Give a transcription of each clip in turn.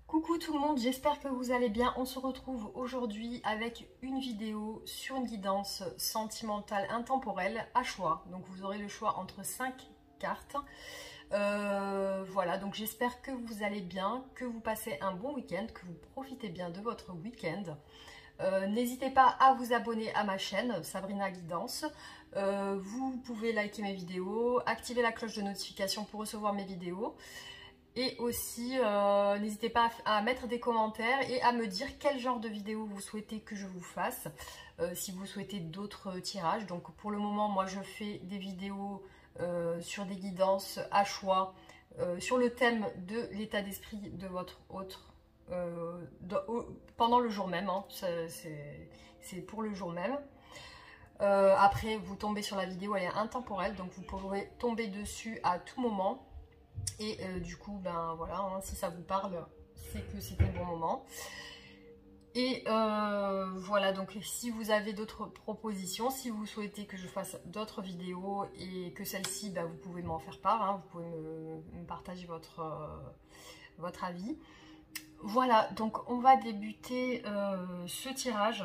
Coucou tout le monde, j'espère que vous allez bien. On se retrouve aujourd'hui avec une vidéo sur une guidance sentimentale intemporelle à choix. Donc vous aurez le choix entre 5 cartes. Voilà, donc j'espère que vous allez bien, que vous passez un bon week-end, que vous profitez bien de votre week-end. N'hésitez pas à vous abonner à ma chaîne Sabrina Guidance. Vous pouvez liker mes vidéos, activer la cloche de notification pour recevoir mes vidéos. Et aussi, n'hésitez pas à mettre des commentaires et à me dire quel genre de vidéo vous souhaitez que je vous fasse. Si vous souhaitez d'autres tirages. Donc pour le moment, moi je fais des vidéos sur des guidances à choix, sur le thème de l'état d'esprit de votre autre, pendant le jour même. Hein, c'est pour le jour même. Après, vous tombez sur la vidéo, elle est intemporelle. Donc vous pourrez tomber dessus à tout moment. Et du coup, ben voilà, hein, si ça vous parle, c'est que c'est un bon moment. Et voilà, donc si vous avez d'autres propositions, si vous souhaitez que je fasse d'autres vidéos et que celle-ci, ben, vous pouvez m'en faire part, hein, vous pouvez me partager votre avis. Voilà, donc on va débuter ce tirage.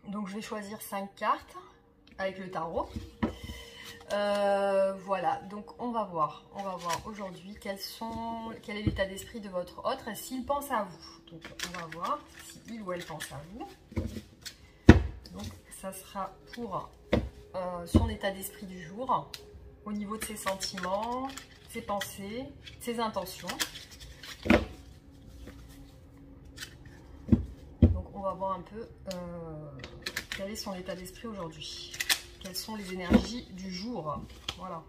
Donc je vais choisir 5 cartes avec le tarot. Voilà, donc on va voir aujourd'hui quel est l'état d'esprit de votre autre et s'il pense à vous. Donc on va voir si il ou elle pense à vous. Donc ça sera pour son état d'esprit du jour, au niveau de ses sentiments, ses pensées, ses intentions. Donc on va voir un peu quel est son état d'esprit aujourd'hui. Quelles sont les énergies du jour? Voilà.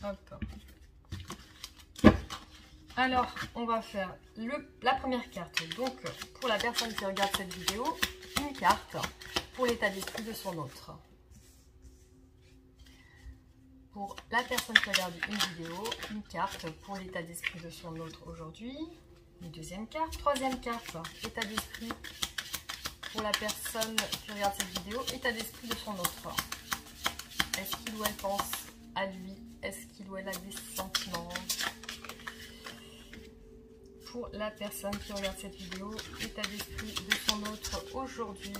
Hop. Alors, on va faire la première carte. Donc, pour la personne qui regarde cette vidéo, une carte pour l'état d'esprit de son autre. Pour la personne qui regarde une vidéo, une carte pour l'état d'esprit de son autre aujourd'hui. Une deuxième carte. Troisième carte, état d'esprit pour la personne qui regarde cette vidéo, état d'esprit de son autre. Est-ce qu'il ou elle pense à lui? Est-ce qu'il ou elle a des sentiments? Pour la personne qui regarde cette vidéo, état d'esprit de son autre aujourd'hui.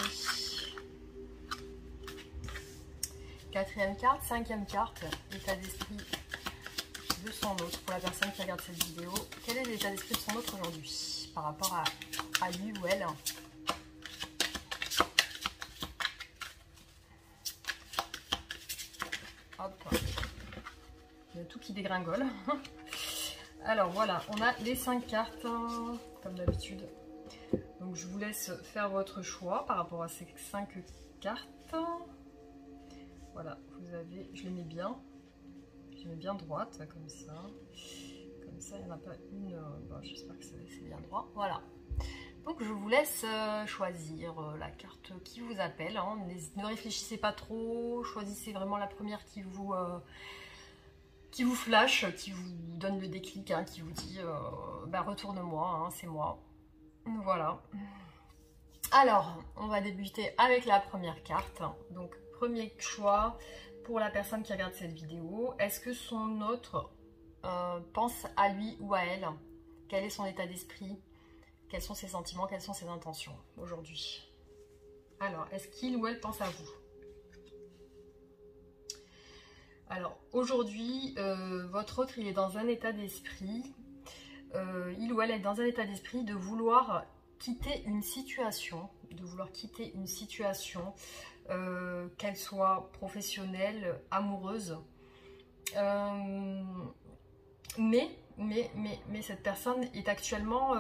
Quatrième carte, cinquième carte, état d'esprit de son autre. Pour la personne qui regarde cette vidéo, quel est l'état d'esprit de son autre aujourd'hui par rapport à lui ou elle? Hop. Il y a tout qui dégringole. Alors voilà, on a les 5 cartes, comme d'habitude. Donc je vous laisse faire votre choix par rapport à ces 5 cartes. Voilà, vous avez, je les mets bien. Je les mets bien droite, comme ça. Comme ça, il n'y en a pas une. Bon, j'espère que c'est bien droit. Voilà. Donc je vous laisse choisir la carte qui vous appelle. Hein. Ne réfléchissez pas trop, choisissez vraiment la première qui vous flash, qui vous donne le déclic, hein, qui vous dit bah, retourne-moi, hein, c'est moi. Voilà. Alors, on va débuter avec la première carte. Donc premier choix pour la personne qui regarde cette vidéo. Est-ce que son autre pense à lui ou à elle? Quel est son état d'esprit? Quels sont ses sentiments, quelles sont ses intentions aujourd'hui? Alors, est-ce qu'il ou elle pense à vous? Alors, aujourd'hui, votre autre, il est dans un état d'esprit, il ou elle est dans un état d'esprit de vouloir quitter une situation, qu'elle soit professionnelle, amoureuse, mais cette personne est actuellement,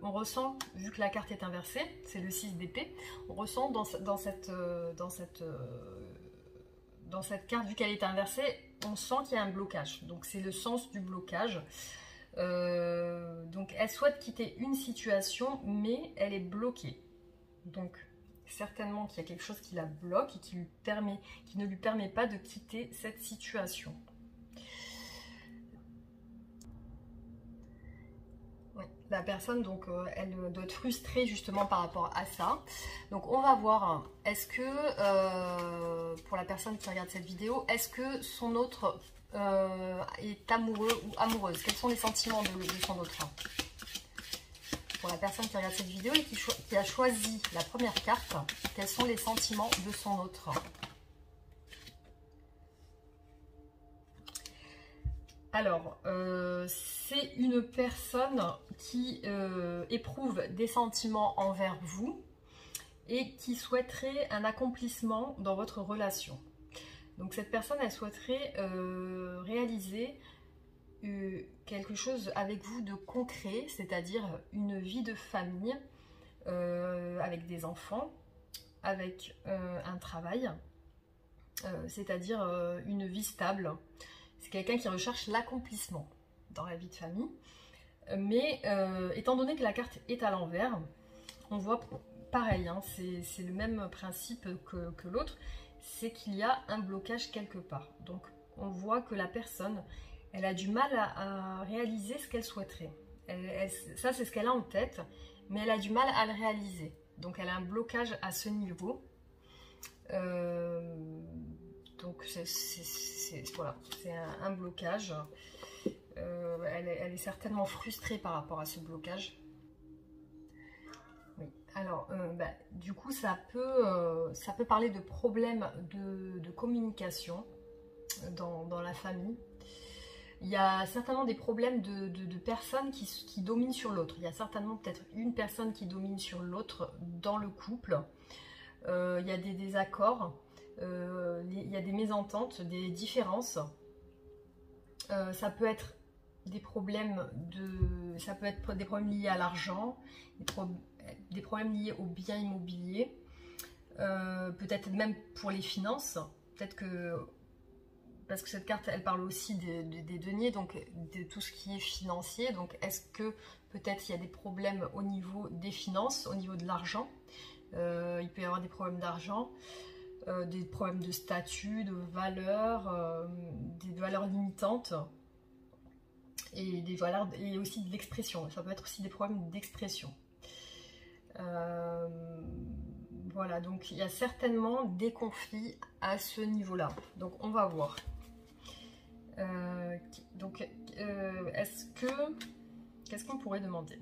on ressent, vu que la carte est inversée, c'est le 6 d'épée, on ressent dans cette carte, vu qu'elle est inversée, on sent qu'il y a un blocage. Donc c'est le sens du blocage. Donc elle souhaite quitter une situation, mais elle est bloquée. Donc certainement qu'il y a quelque chose qui la bloque et qui ne lui permet pas de quitter cette situation. La personne, donc, elle doit être frustrée justement par rapport à ça. Donc, on va voir, est-ce que, pour la personne qui regarde cette vidéo, est-ce que son autre est amoureux ou amoureuse. Quels sont les sentiments de son autre? Pour la personne qui regarde cette vidéo et qui a choisi la première carte, quels sont les sentiments de son autre? Alors, c'est une personne qui éprouve des sentiments envers vous et qui souhaiterait un accomplissement dans votre relation. Donc cette personne, elle souhaiterait réaliser quelque chose avec vous de concret, c'est-à-dire une vie de famille avec des enfants, avec un travail, c'est-à-dire une vie stable. C'est quelqu'un qui recherche l'accomplissement dans la vie de famille. Mais étant donné que la carte est à l'envers, on voit pareil, hein, c'est le même principe que l'autre, c'est qu'il y a un blocage quelque part. Donc on voit que la personne, elle a du mal à réaliser ce qu'elle souhaiterait. Ça, c'est ce qu'elle a en tête, mais elle a du mal à le réaliser. Donc elle a un blocage à ce niveau. Donc voilà, c'est un blocage. Elle est certainement frustrée par rapport à ce blocage. Oui. Alors, du coup, ça peut parler de problèmes de communication dans la famille. Il y a certainement des problèmes de personnes qui dominent sur l'autre. Il y a certainement peut-être une personne qui domine sur l'autre dans le couple. Il y a des désaccords, il y a des mésententes, des différences. Ça peut être des problèmes liés à l'argent, des problèmes liés aux biens immobiliers, peut-être même pour les finances. Peut-être que parce que cette carte, elle parle aussi des deniers, donc de tout ce qui est financier. Donc, est-ce que peut-être il y a des problèmes au niveau des finances, au niveau de l'argent? Il peut y avoir des problèmes d'argent, des problèmes de statut, de valeur, des valeurs limitantes et et aussi de l'expression. Ça peut être aussi des problèmes d'expression. Voilà, donc il y a certainement des conflits à ce niveau-là. Donc, on va voir. Qu'est-ce qu'on pourrait demander?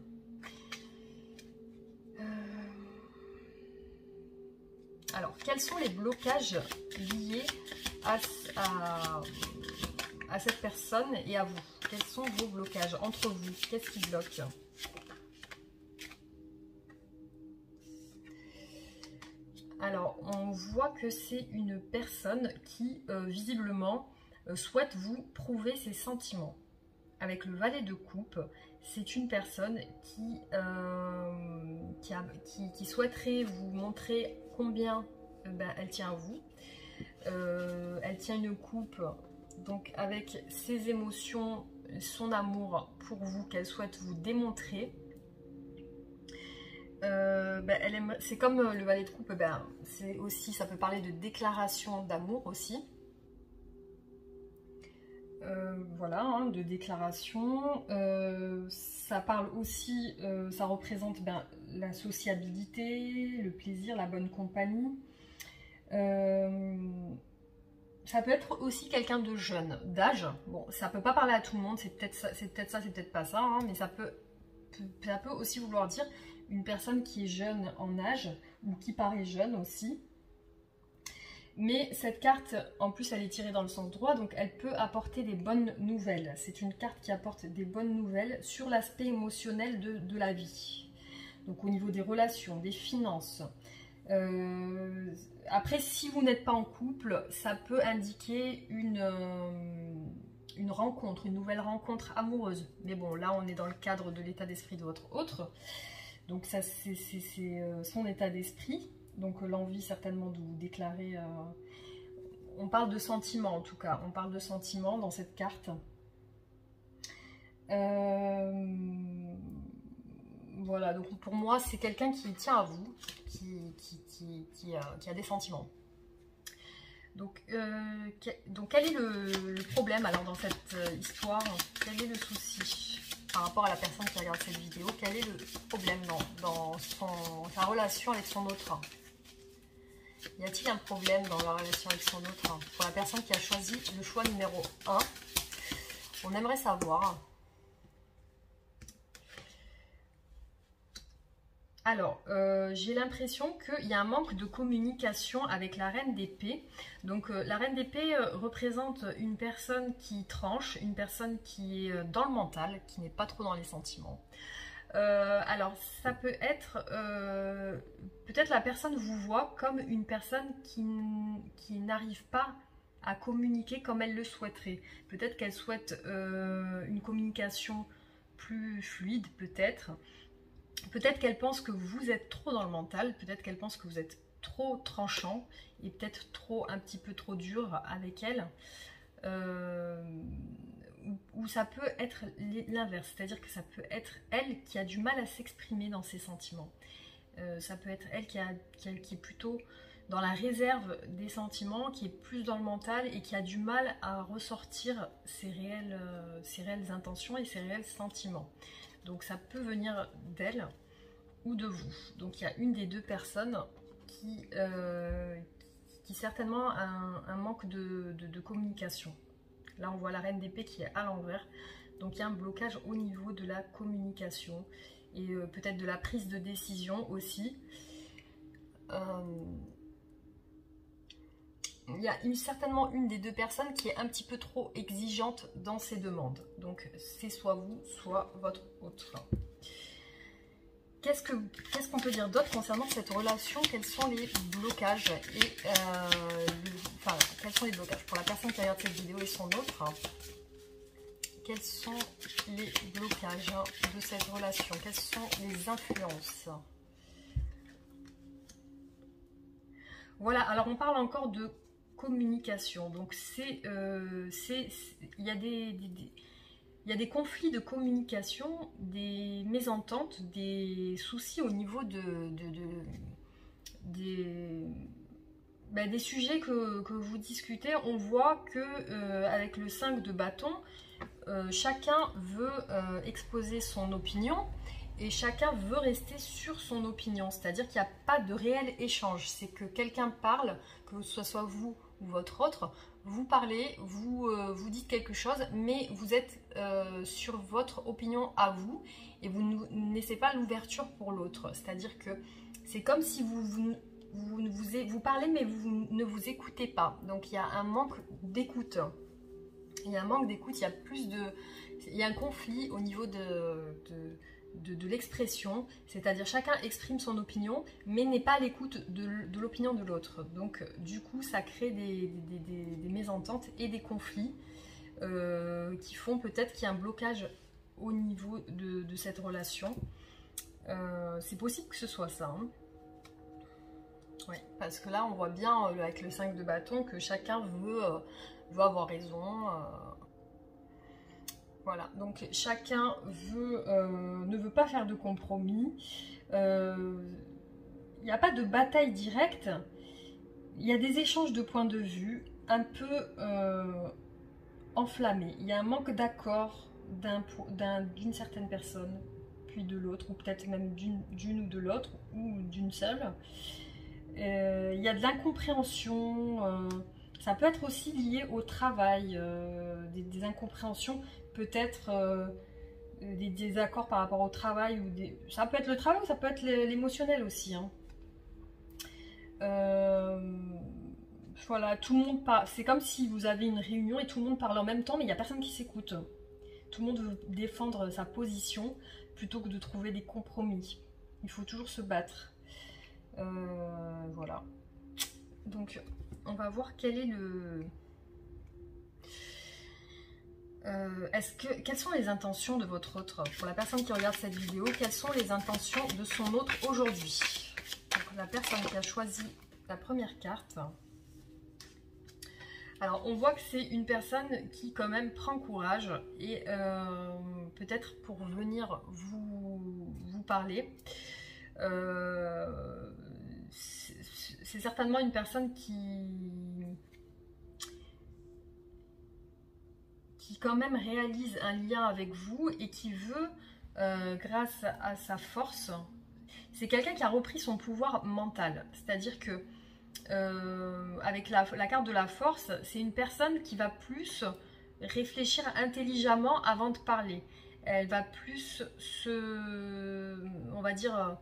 Alors, quels sont les blocages liés à cette personne et à vous? Quels sont vos blocages entre vous? Qu'est-ce qui bloque? Alors, on voit que c'est une personne qui, visiblement, souhaite vous prouver ses sentiments. Avec le valet de coupe, c'est une personne qui souhaiterait vous montrer combien elle tient à vous. Elle tient une coupe, donc avec ses émotions, son amour pour vous qu'elle souhaite vous démontrer. C'est comme le valet de coupe, c'est aussi, ça peut parler de déclaration d'amour aussi. Voilà, hein, de déclaration. Ça parle aussi, ça représente la sociabilité, le plaisir, la bonne compagnie. Ça peut être aussi quelqu'un de jeune, d'âge. Bon, ça peut pas parler à tout le monde, c'est peut-être ça, c'est peut-être pas ça, hein, mais ça peut aussi vouloir dire une personne qui est jeune en âge ou qui paraît jeune aussi. Mais cette carte, en plus, elle est tirée dans le sens droit, donc elle peut apporter des bonnes nouvelles. C'est une carte qui apporte des bonnes nouvelles sur l'aspect émotionnel de la vie. Donc au niveau des relations, des finances. Après, si vous n'êtes pas en couple, ça peut indiquer une rencontre, une nouvelle rencontre amoureuse. Mais bon, là, on est dans le cadre de l'état d'esprit de votre autre. Donc ça, c'est son état d'esprit. Donc l'envie certainement de vous déclarer... on parle de sentiments en tout cas. On parle de sentiments dans cette carte. Voilà, donc pour moi, c'est quelqu'un qui tient à vous, qui a des sentiments. Donc quel est le problème alors dans cette histoire? Quel est le souci par rapport à la personne qui regarde cette vidéo? Quel est le problème dans sa relation avec son autre? Y a-t-il un problème dans la relation avec son autre? Pour la personne qui a choisi le choix numéro 1, On aimerait savoir. Alors, j'ai l'impression qu'il y a un manque de communication avec la reine d'épée. Donc, la reine d'épée représente une personne qui tranche, une personne qui est dans le mental, qui n'est pas trop dans les sentiments. Alors, ça peut être... peut-être la personne vous voit comme une personne qui n'arrive pas à communiquer comme elle le souhaiterait. Peut-être qu'elle souhaite une communication plus fluide, peut-être. Peut-être qu'elle pense que vous êtes trop dans le mental, peut-être qu'elle pense que vous êtes trop tranchant et peut-être un petit peu trop dur avec elle. Ou ça peut être l'inverse, c'est-à-dire que ça peut être elle qui a du mal à s'exprimer dans ses sentiments. Ça peut être elle qui est plutôt dans la réserve des sentiments, qui est plus dans le mental et qui a du mal à ressortir ses réelles intentions et ses réels sentiments. Donc ça peut venir d'elle ou de vous. Donc il y a une des deux personnes qui certainement a un manque de communication. Là on voit la reine d'épée qui est à l'envers. Donc il y a un blocage au niveau de la communication et peut-être de la prise de décision aussi. Il y a certainement une des deux personnes qui est un petit peu trop exigeante dans ses demandes. Donc c'est soit vous, soit votre autre. Qu'est-ce qu'on peut dire d'autre concernant cette relation? Quels sont les blocages et quels sont les blocages pour la personne qui regarde cette vidéo et son autre? Quels sont les blocages de cette relation? Quelles sont les influences? Voilà, alors on parle encore de communication. Donc il y a des conflits de communication, des mésententes, des soucis au niveau des sujets que vous discutez. On voit que avec le 5 de bâton, chacun veut exposer son opinion et chacun veut rester sur son opinion. C'est-à-dire qu'il n'y a pas de réel échange. C'est que quelqu'un parle, que ce soit vous ou votre autre, vous parlez, vous dites quelque chose, mais vous êtes sur votre opinion à vous et vous ne laissez pas l'ouverture pour l'autre. C'est-à-dire que c'est comme si vous parlez, mais vous ne vous écoutez pas. Donc il y a un manque d'écoute. Il y a un manque d'écoute, il y a un conflit au niveau de l'expression, c'est-à-dire chacun exprime son opinion mais n'est pas à l'écoute de l'opinion de l'autre. Donc du coup ça crée des mésententes et des conflits qui font peut-être qu'il y a un blocage au niveau de cette relation. C'est possible que ce soit ça, hein. Oui, parce que là on voit bien avec le 5 de bâton que chacun veut avoir raison. Voilà, donc chacun ne veut pas faire de compromis. Il n'y a pas de bataille directe. Il y a des échanges de points de vue un peu enflammés. Il y a un manque d'accord d'une certaine personne, puis de l'autre, ou peut-être même d'une ou de l'autre, ou d'une seule. Il y a de l'incompréhension. Ça peut être aussi lié au travail, des incompréhensions, peut-être des désaccords par rapport au travail. Ça peut être le travail ou ça peut être l'émotionnel aussi, hein. Voilà, tout le monde parle. C'est comme si vous avez une réunion et tout le monde parle en même temps, mais il n'y a personne qui s'écoute. Tout le monde veut défendre sa position plutôt que de trouver des compromis. Il faut toujours se battre. Voilà. Donc, on va voir quel est le... quelles sont les intentions de votre autre? Pour la personne qui regarde cette vidéo, quelles sont les intentions de son autre aujourd'hui? La personne qui a choisi la première carte. Alors, on voit que c'est une personne qui quand même prend courage et peut-être pour venir vous parler. C'est certainement une personne qui quand même réalise un lien avec vous et qui veut, grâce à sa force, c'est quelqu'un qui a repris son pouvoir mental. C'est-à-dire que avec la carte de la force, c'est une personne qui va plus réfléchir intelligemment avant de parler. Elle va plus on va dire,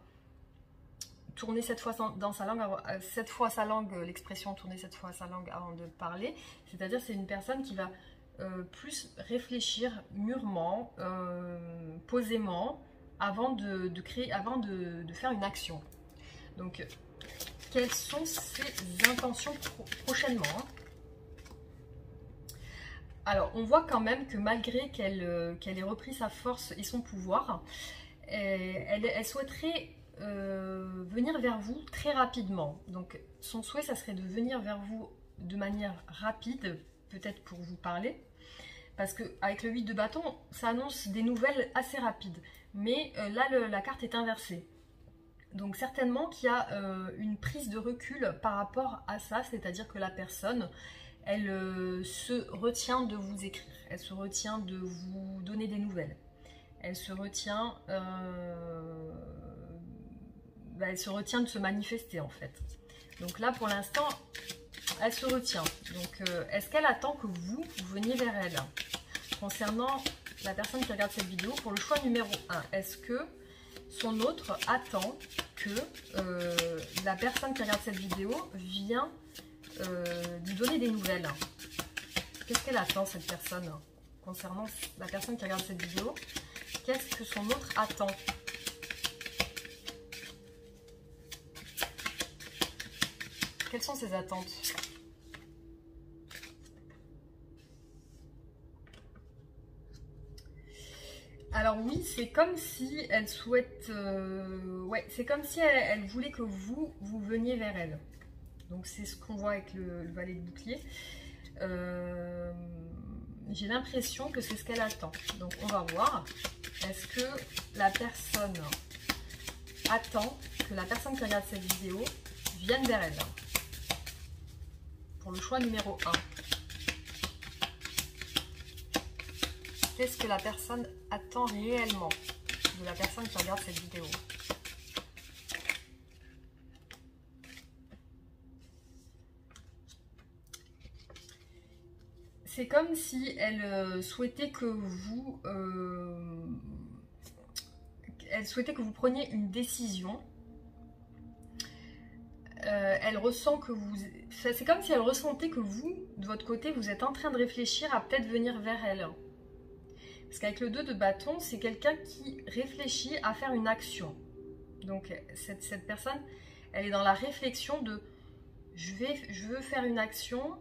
tourner cette fois dans sa langue, l'expression tourner cette fois sa langue avant de parler. C'est-à-dire c'est une personne qui va plus réfléchir mûrement, posément, avant de faire une action. Donc, quelles sont ses intentions prochainement, hein? Alors, on voit quand même que malgré qu'elle ait repris sa force et son pouvoir, elle souhaiterait venir vers vous très rapidement. Donc, son souhait, ça serait de venir vers vous de manière rapide, peut-être pour vous parler. Parce qu'avec le 8 de bâton, ça annonce des nouvelles assez rapides. Mais là, la carte est inversée. Donc certainement qu'il y a une prise de recul par rapport à ça, c'est-à-dire que la personne, elle se retient de vous écrire, elle se retient de vous donner des nouvelles, elle se retient de se manifester en fait. Donc là pour l'instant, elle se retient. Donc est-ce qu'elle attend que vous veniez vers elle? Concernant la personne qui regarde cette vidéo, pour le choix numéro 1, est-ce que son autre attend que la personne qui regarde cette vidéo vient lui donner des nouvelles? Qu'est-ce qu'elle attend, cette personne? Concernant la personne qui regarde cette vidéo, qu'est-ce que son autre attend? Quelles sont ses attentes? Alors oui, c'est comme si elle souhaite... ouais, c'est comme si elle voulait que vous veniez vers elle. Donc c'est ce qu'on voit avec le valet de bouclier. J'ai l'impression que c'est ce qu'elle attend. Donc on va voir. Est-ce que la personne attend que la personne qui regarde cette vidéo vienne vers elle? Pour le choix numéro 1. Qu'est-ce que la personne attend réellement de la personne qui regarde cette vidéo? C'est comme si elle souhaitait que vous... elle souhaitait que vous preniez une décision. Elle ressent que vous... C'est comme si elle ressentait que vous, de votre côté, vous êtes en train de réfléchir à peut-être venir vers elle. Parce qu'avec le 2 de bâton, c'est quelqu'un qui réfléchit à faire une action. Donc cette personne, elle est dans la réflexion de je veux faire une action,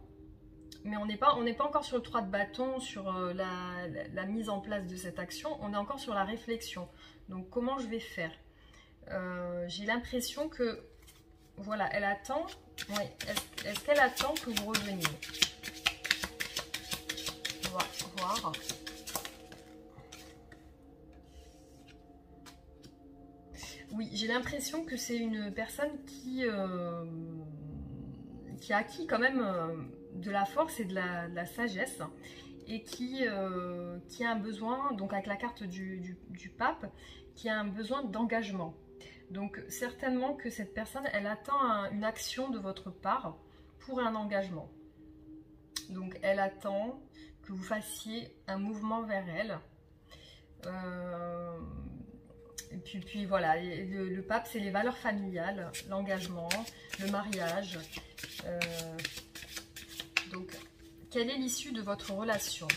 mais on n'est pas encore sur le 3 de bâton, sur la mise en place de cette action, on est encore sur la réflexion. Donc comment je vais faire? J'ai l'impression que, voilà, elle attend, oui, est-ce qu'elle attend que vous reveniez? On va voir. Oui, j'ai l'impression que c'est une personne qui a acquis quand même de la force et de la sagesse et qui a un besoin, donc avec la carte du pape, qui a un besoin d'engagement. Donc certainement que cette personne, elle attend une action de votre part pour un engagement. Donc elle attend que vous fassiez un mouvement vers elle. Et puis voilà, le pape, c'est les valeurs familiales, l'engagement, le mariage. Donc, quelle est l'issue de votre relation?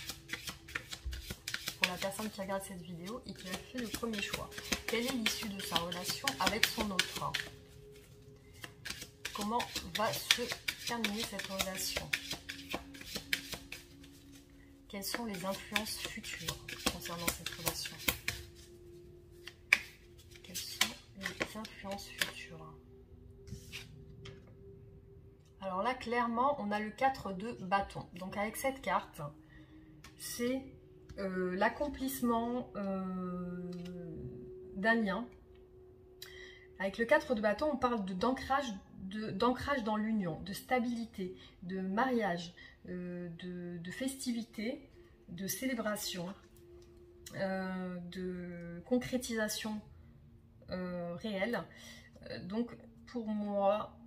Pour la personne qui regarde cette vidéo et qui a fait le premier choix. Quelle est l'issue de sa relation avec son autre? Comment va se terminer cette relation? Quelles sont les influences futures concernant cette relation? Quelles sont les influences futures? Alors là, clairement, on a le 4 de bâton. Donc avec cette carte, c'est l'accomplissement d'un lien. Avec le 4 de bâton, on parle d'ancrage dans l'union, de stabilité, de mariage, de festivité, de célébration, de concrétisation réelle. Donc pour moi,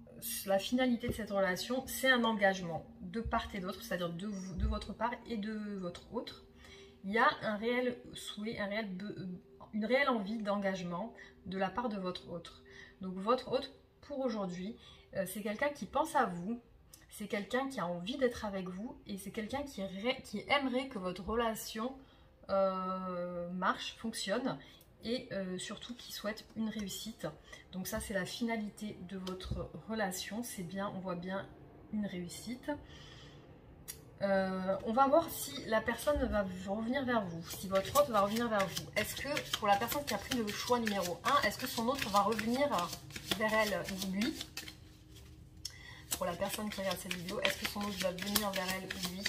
la finalité de cette relation, c'est un engagement de part et d'autre, c'est-à-dire de votre part et de votre autre. Il y a un réel souhait, une réelle envie d'engagement de la part de votre autre. Donc votre autre, pour aujourd'hui, c'est quelqu'un qui pense à vous, c'est quelqu'un qui a envie d'être avec vous et c'est quelqu'un qui aimerait que votre relation marche, fonctionne et surtout qui souhaite une réussite. Donc ça, c'est la finalité de votre relation. C'est bien, on voit bien une réussite. On va voir si la personne va revenir vers vous, si votre autre va revenir vers vous. Est-ce que pour la personne qui a pris le choix numéro 1, est-ce que son autre va revenir vers elle ou lui? Pour la personne qui regarde cette vidéo, est-ce que son autre va venir vers elle ou lui?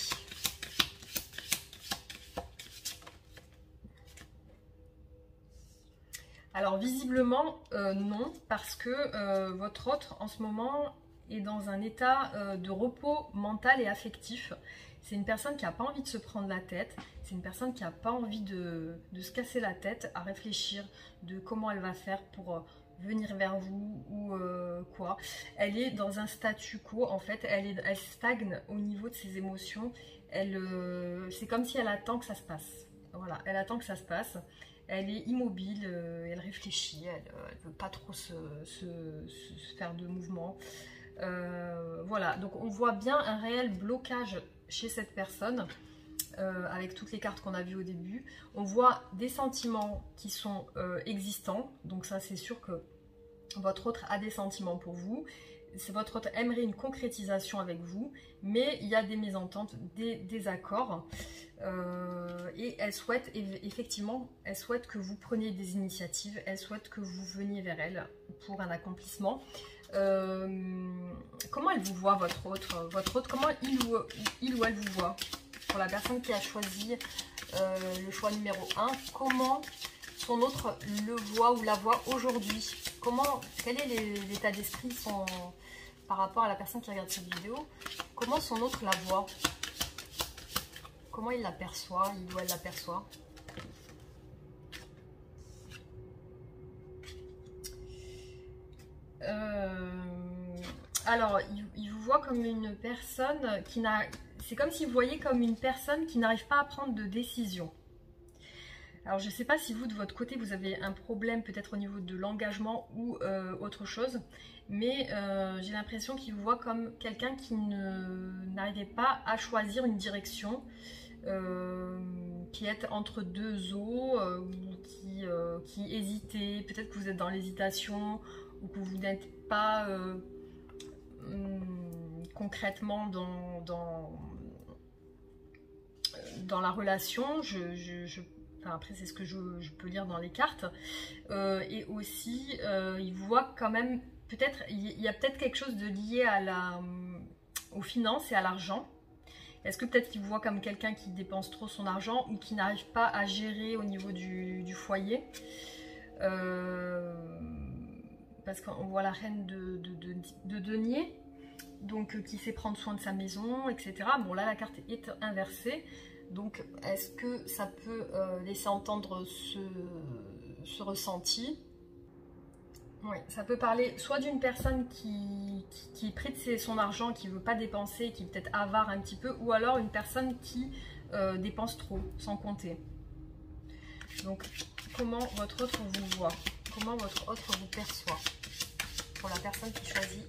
Alors visiblement non, parce que votre autre en ce moment est dans un état de repos mental et affectif. C'est une personne qui n'a pas envie de se prendre la tête, c'est une personne qui n'a pas envie de se casser la tête à réfléchir de comment elle va faire pour venir vers vous ou quoi. Elle est dans un statu quo en fait, elle stagne au niveau de ses émotions, c'est comme si elle attend que ça se passe. Voilà, elle attend que ça se passe. Elle est immobile, elle réfléchit, elle ne veut pas trop se faire de mouvement. Voilà, donc on voit bien un réel blocage chez cette personne, avec toutes les cartes qu'on a vues au début. On voit des sentiments qui sont existants, donc ça c'est sûr que votre autre a des sentiments pour vous. Votre autre aimerait une concrétisation avec vous, mais il y a des mésententes, des désaccords. Et elle souhaite, effectivement, elle souhaite que vous preniez des initiatives, elle souhaite que vous veniez vers elle pour un accomplissement. Comment elle vous voit, votre autre, comment il ou elle vous voit? Pour la personne qui a choisi le choix numéro 1, comment son autre le voit ou la voit aujourd'hui? Quel est l'état d'esprit par rapport à la personne qui regarde cette vidéo? Comment son autre la voit? Comment il l'aperçoit, il ou elle l'aperçoit? Alors, il vous voit comme une personne qui n'a... C'est comme si vous voyez comme une personne qui n'arrive pas à prendre de décision. Alors, je ne sais pas si vous, de votre côté, vous avez un problème peut-être au niveau de l'engagement ou autre chose, mais j'ai l'impression qu'il vous voit comme quelqu'un qui n'arrivait pas à choisir une direction, qui est entre deux eaux, ou qui hésitait. Peut-être que vous êtes dans l'hésitation ou que vous n'êtes pas concrètement dans la relation. Enfin, après, c'est ce que je peux lire dans les cartes. Et aussi, il voit quand même, peut-être, il y a peut-être quelque chose de lié aux finances et à l'argent. Est-ce que peut-être qu'il vous voit comme quelqu'un qui dépense trop son argent ou qui n'arrive pas à gérer au niveau du foyer? Parce qu'on voit la reine de denier, donc qui sait prendre soin de sa maison, etc. Bon, là, la carte est inversée. Donc, est-ce que ça peut laisser entendre ce ressenti? Oui, ça peut parler soit d'une personne qui prête son argent, qui ne veut pas dépenser, qui est peut-être avare un petit peu, ou alors une personne qui dépense trop, sans compter. Donc, comment votre autre vous voit? Comment votre autre vous perçoit? Pour la personne qui choisit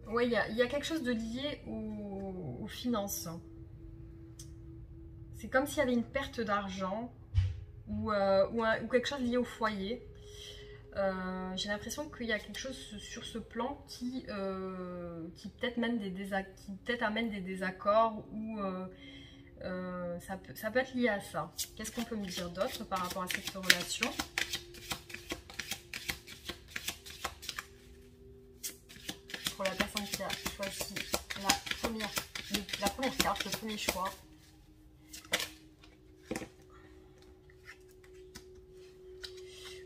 Oui, il y a quelque chose de lié aux finances. C'est comme s'il y avait une perte d'argent ou quelque chose lié au foyer. J'ai l'impression qu'il y a quelque chose sur ce plan qui peut-être amène des désaccords ou ça peut être lié à ça. Qu'est-ce qu'on peut me dire d'autre par rapport à cette relation? Pour la personne qui a choisi la première carte, le premier choix.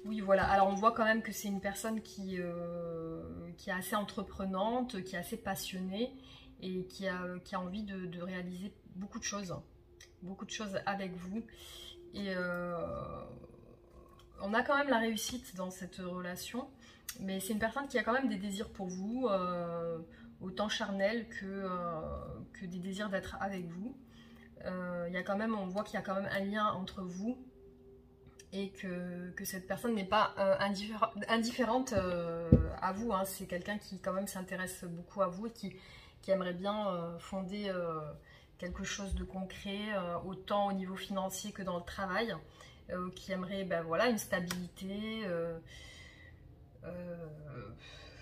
Oui, voilà. Alors, on voit quand même que c'est une personne qui est assez entreprenante, qui est assez passionnée et qui a envie de réaliser beaucoup de choses avec vous. Et on a quand même la réussite dans cette relation, mais c'est une personne qui a quand même des désirs pour vous, autant charnels que des désirs d'être avec vous. Il y a quand même, on voit qu'il y a quand même un lien entre vous et que cette personne n'est pas indifférente à vous. Hein. C'est quelqu'un qui quand même s'intéresse beaucoup à vous et qui aimerait bien fonder quelque chose de concret, autant au niveau financier que dans le travail, qui aimerait ben, voilà, une stabilité,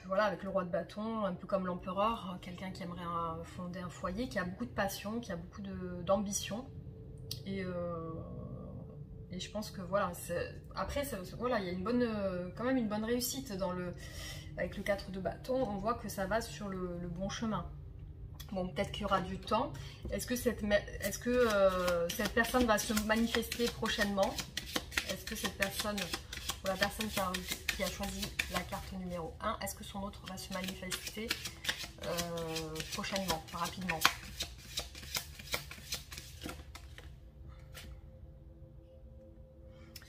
voilà, avec le roi de bâton, un peu comme l'empereur, quelqu'un qui aimerait fonder un foyer, qui a beaucoup de passion, qui a beaucoup d'ambition. Et je pense que voilà, après, voilà, il y a quand même une bonne réussite avec le 4 de bâton. On voit que ça va sur le bon chemin. Bon, peut-être qu'il y aura du temps. Est-ce que cette personne va se manifester prochainement? Est-ce que cette personne, pour la personne qui a choisi la carte numéro 1, est-ce que son autre va se manifester prochainement, rapidement?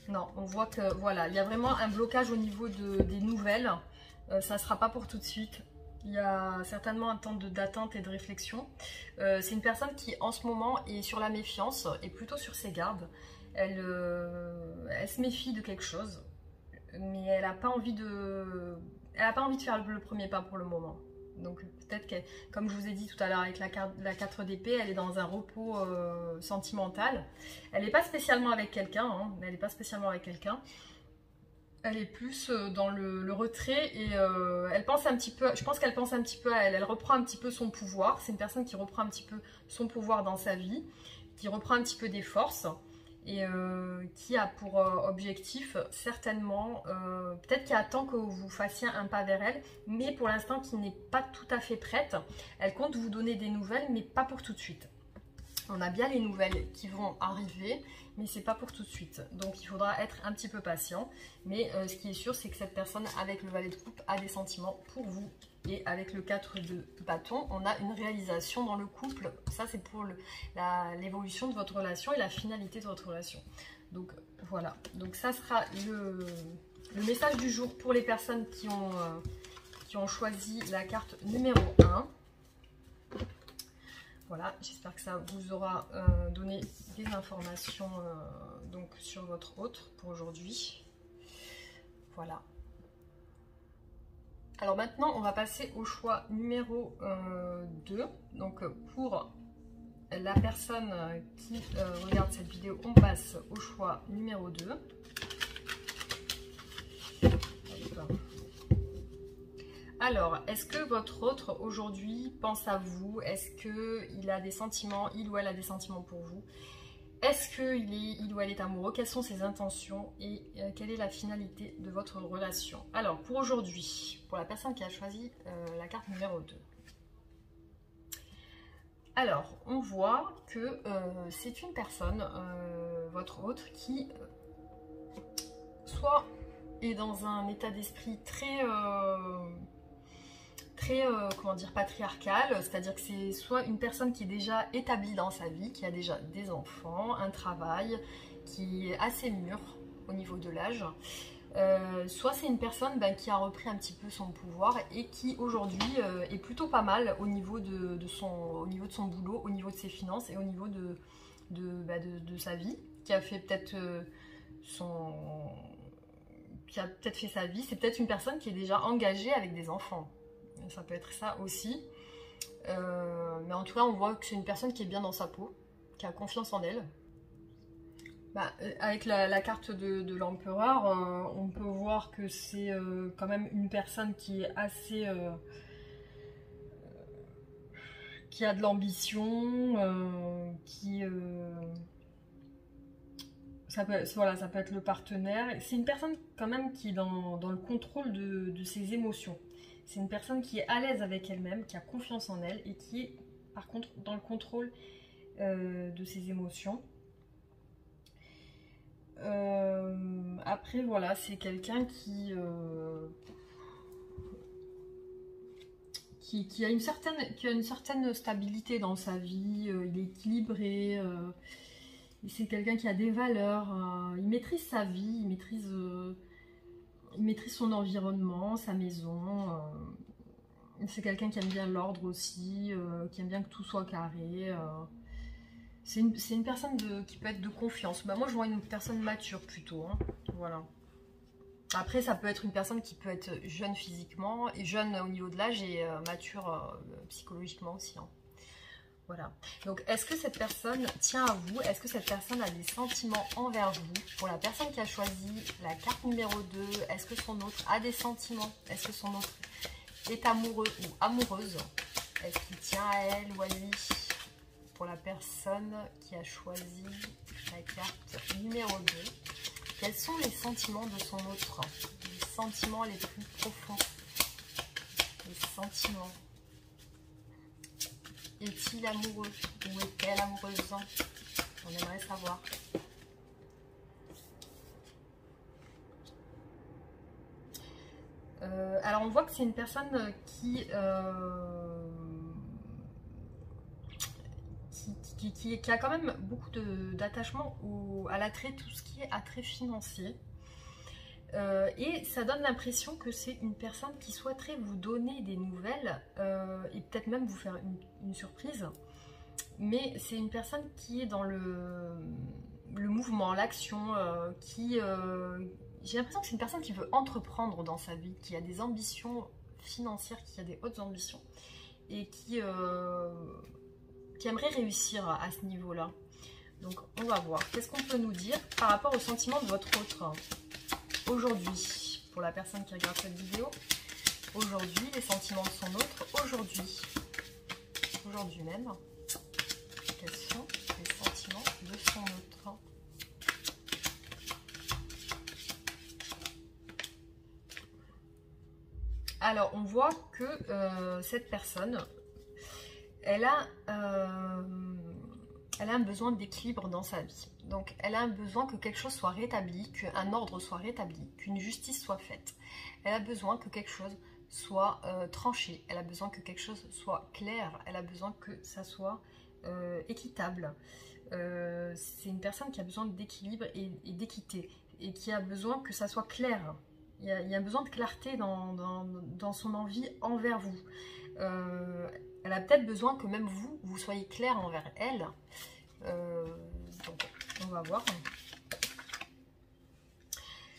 Non, on voit que voilà, il y a vraiment un blocage au niveau des nouvelles. Ça ne sera pas pour tout de suite. Il y a certainement un temps d'attente et de réflexion. C'est une personne qui, en ce moment, est sur la méfiance, et plutôt sur ses gardes. Elle se méfie de quelque chose, mais elle n'a pas envie de faire le premier pas pour le moment. Donc peut-être que, comme je vous ai dit tout à l'heure avec la 4 d'épée, elle est dans un repos sentimental. Elle n'est pas spécialement avec quelqu'un, hein, elle n'est pas spécialement avec quelqu'un. Elle est plus dans le retrait et elle pense un petit peu, je pense qu'elle pense un petit peu à elle. Elle reprend un petit peu son pouvoir. C'est une personne qui reprend un petit peu son pouvoir dans sa vie, qui reprend un petit peu des forces et qui a pour objectif certainement, peut-être qui attend que vous fassiez un pas vers elle, mais pour l'instant qui n'est pas tout à fait prête. Elle compte vous donner des nouvelles, mais pas pour tout de suite. On a bien les nouvelles qui vont arriver, mais c'est pas pour tout de suite. Donc il faudra être un petit peu patient. Mais ce qui est sûr, c'est que cette personne avec le valet de coupe a des sentiments pour vous. Et avec le 4 de bâton, on a une réalisation dans le couple. Ça, c'est pour l'évolution de votre relation et la finalité de votre relation. Donc voilà. Donc ça sera le message du jour pour les personnes qui ont choisi la carte numéro 1. Voilà, j'espère que ça vous aura donné des informations donc sur votre autre pour aujourd'hui. Voilà. Alors maintenant, on va passer au choix numéro 2. Donc pour la personne qui regarde cette vidéo, on passe au choix numéro 2. Alors, est-ce que votre autre aujourd'hui pense à vous? Est-ce qu'il a des sentiments, il ou elle a des sentiments pour vous? Est-ce qu'il ou elle est amoureux? Quelles sont ses intentions et quelle est la finalité de votre relation? Alors, pour aujourd'hui, pour la personne qui a choisi la carte numéro 2. Alors, on voit que c'est une personne, votre autre, qui soit est dans un état d'esprit très comment dire, patriarcal, c'est-à-dire que c'est soit une personne qui est déjà établie dans sa vie, qui a déjà des enfants, un travail, qui est assez mûr au niveau de l'âge, soit c'est une personne qui a repris un petit peu son pouvoir et qui aujourd'hui est plutôt pas mal au niveau de son boulot, au niveau de ses finances et au niveau de sa vie, qui a fait peut-être qui a peut-être fait sa vie. C'est peut-être une personne qui est déjà engagée avec des enfants. Ça peut être ça aussi. Mais en tout cas, on voit que c'est une personne qui est bien dans sa peau, qui a confiance en elle. Avec la carte de l'empereur, on peut voir que c'est quand même une personne qui est assez... qui a de l'ambition, ça peut être le partenaire. C'est une personne quand même qui est dans le contrôle de ses émotions. C'est une personne qui est à l'aise avec elle-même, qui a confiance en elle et qui est par contre dans le contrôle de ses émotions. Après voilà, c'est quelqu'un qui a une certaine stabilité dans sa vie, il est équilibré, C'est quelqu'un qui a des valeurs, il maîtrise sa vie, il maîtrise son environnement, sa maison. C'est quelqu'un qui aime bien l'ordre aussi, qui aime bien que tout soit carré. C'est une personne qui peut être de confiance. Bah, moi, je vois une personne mature plutôt. Hein. Voilà. Après, ça peut être une personne qui peut être jeune physiquement, et jeune au niveau de l'âge et mature psychologiquement aussi. Hein. Voilà. Donc, est-ce que cette personne tient à vous? Est-ce que cette personne a des sentiments envers vous? Pour la personne qui a choisi la carte numéro 2, est-ce que son autre a des sentiments? Est-ce que son autre est amoureux ou amoureuse? Est-ce qu'il tient à elle ou à lui? Pour la personne qui a choisi la carte numéro 2, quels sont les sentiments de son autre? Les sentiments les plus profonds. Les sentiments. Est-il amoureux ou est-elle amoureuse? On aimerait savoir. Alors on voit que c'est une personne qui a quand même beaucoup d'attachement à l'attrait, tout ce qui est attrait financier. Et ça donne l'impression que c'est une personne qui souhaiterait vous donner des nouvelles et peut-être même vous faire une surprise. Mais c'est une personne qui est dans le mouvement, l'action, j'ai l'impression que c'est une personne qui veut entreprendre dans sa vie, qui a des ambitions financières, qui a des hautes ambitions et qui aimerait réussir à ce niveau-là. Donc on va voir. Qu'est-ce qu'on peut nous dire par rapport aux sentiments de votre autre aujourd'hui? Pour la personne qui regarde cette vidéo, aujourd'hui, les sentiments de son autre, aujourd'hui même, quels sont les sentiments de son autre? Alors on voit que cette personne, elle a un besoin d'équilibre dans sa vie. Donc, elle a un besoin que quelque chose soit rétabli, qu'un ordre soit rétabli, qu'une justice soit faite. Elle a besoin que quelque chose soit tranché. Elle a besoin que quelque chose soit clair. Elle a besoin que ça soit équitable. C'est une personne qui a besoin d'équilibre et d'équité. Et qui a besoin que ça soit clair. Il y a besoin de clarté dans son envie envers vous. Elle a peut-être besoin que même vous soyez clair envers elle. Donc, on va voir.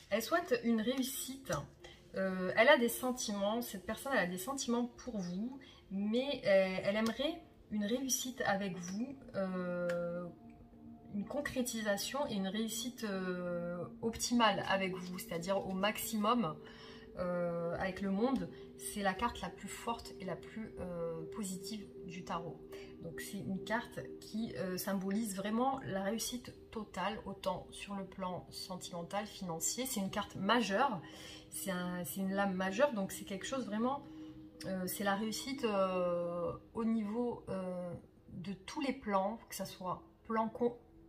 Elle souhaite une réussite. Elle a des sentiments. Cette personne, elle a des sentiments pour vous. Mais elle aimerait une réussite avec vous. Une concrétisation et une réussite optimale avec vous. C'est-à-dire au maximum. Avec le monde, c'est la carte la plus forte et la plus positive du tarot. Donc c'est une carte qui symbolise vraiment la réussite totale, autant sur le plan sentimental, financier. C'est une carte majeure, c'est une lame majeure, donc c'est quelque chose vraiment, c'est la réussite au niveau de tous les plans, que ce soit plan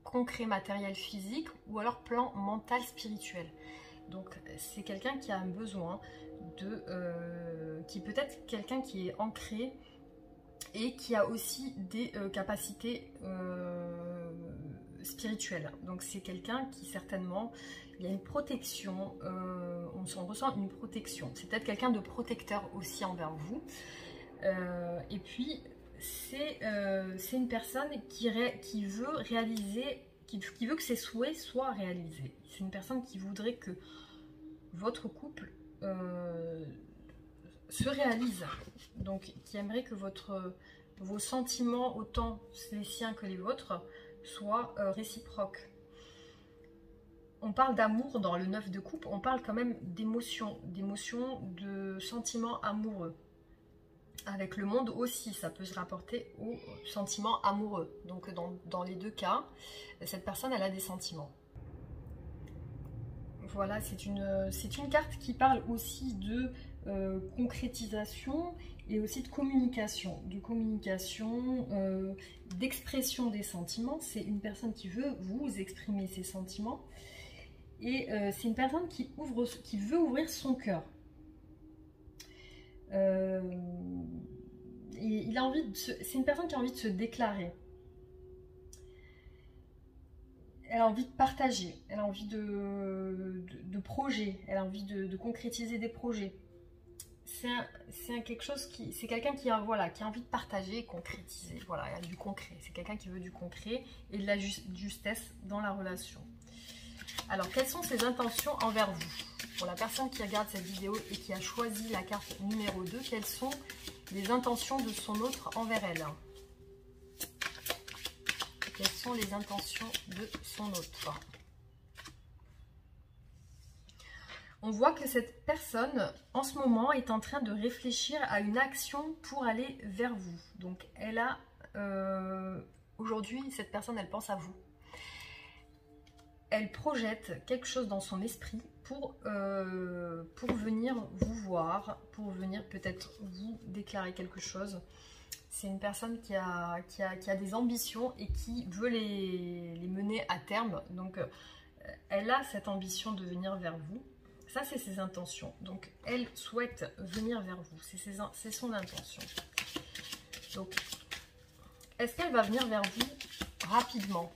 concret, matériel, physique, ou alors plan mental, spirituel. Donc c'est quelqu'un qui a un besoin qui peut être quelqu'un qui est ancré et qui a aussi des capacités spirituelles. Donc c'est quelqu'un qui certainement, il y a une protection, on s'en ressent une protection. C'est peut-être quelqu'un de protecteur aussi envers vous. Et puis c'est une personne qui veut réaliser, qui veut que ses souhaits soient réalisés. C'est une personne qui voudrait que votre couple se réalise, donc qui aimerait que vos sentiments, autant les siens que les vôtres, soient réciproques. On parle d'amour dans le 9 de coupe, on parle quand même d'émotions, de sentiments amoureux. Avec le monde aussi, ça peut se rapporter aux sentiments amoureux. Donc dans les deux cas, cette personne, elle a des sentiments. Voilà, c'est une carte qui parle aussi de concrétisation et aussi de communication. D'expression des sentiments. C'est une personne qui veut vous exprimer ses sentiments. Et c'est une personne qui veut ouvrir son cœur. C'est une personne qui a envie de se déclarer. elle a envie de partager, elle a envie de projets, elle a envie de concrétiser des projets. C'est quelque chose qui, c'est quelqu'un qui, voilà, qui a envie de partager et concrétiser. Voilà, il y a du concret. C'est quelqu'un qui veut du concret et de la justesse dans la relation. Alors, quelles sont ses intentions envers vous? Pour la personne qui regarde cette vidéo et qui a choisi la carte numéro 2, quelles sont les intentions de son autre envers elle? Quelles sont les intentions de son autre? On voit que cette personne, en ce moment, est en train de réfléchir à une action pour aller vers vous. Donc, elle a... aujourd'hui, cette personne, elle pense à vous. Elle projette quelque chose dans son esprit pour venir vous voir, pour venir peut-être vous déclarer quelque chose. C'est une personne qui a des ambitions et qui veut les mener à terme. Donc, elle a cette ambition de venir vers vous. Ça, c'est ses intentions. Donc, elle souhaite venir vers vous. C'est son intention. Donc, est-ce qu'elle va venir vers vous rapidement?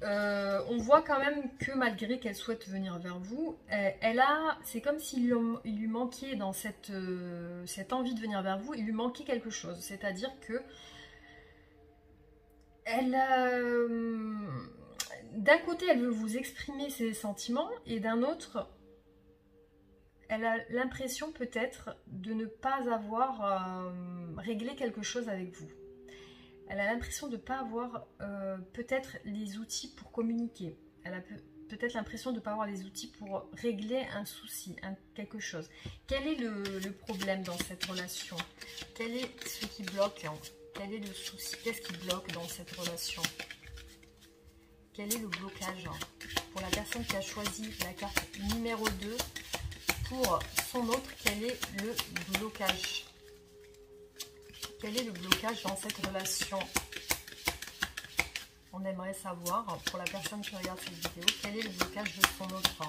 On voit quand même que malgré qu'elle souhaite venir vers vous, c'est comme s'il lui manquait dans cette envie de venir vers vous, il lui manquait quelque chose. C'est-à-dire que d'un côté, elle veut vous exprimer ses sentiments et d'un autre, elle a l'impression peut-être de ne pas avoir réglé quelque chose avec vous. Elle a l'impression de ne pas avoir peut-être les outils pour communiquer. Elle a peut-être l'impression de ne pas avoir les outils pour régler un souci, quelque chose. Quel est le problème dans cette relation? Quel est ce qui bloque? Quel est le souci? Qu'est-ce qui bloque dans cette relation? Quel est le blocage? Pour la personne qui a choisi la carte numéro 2, pour son autre, quel est le blocage? Quel est le blocage dans cette relation? On aimerait savoir, pour la personne qui regarde cette vidéo, quel est le blocage de son autre?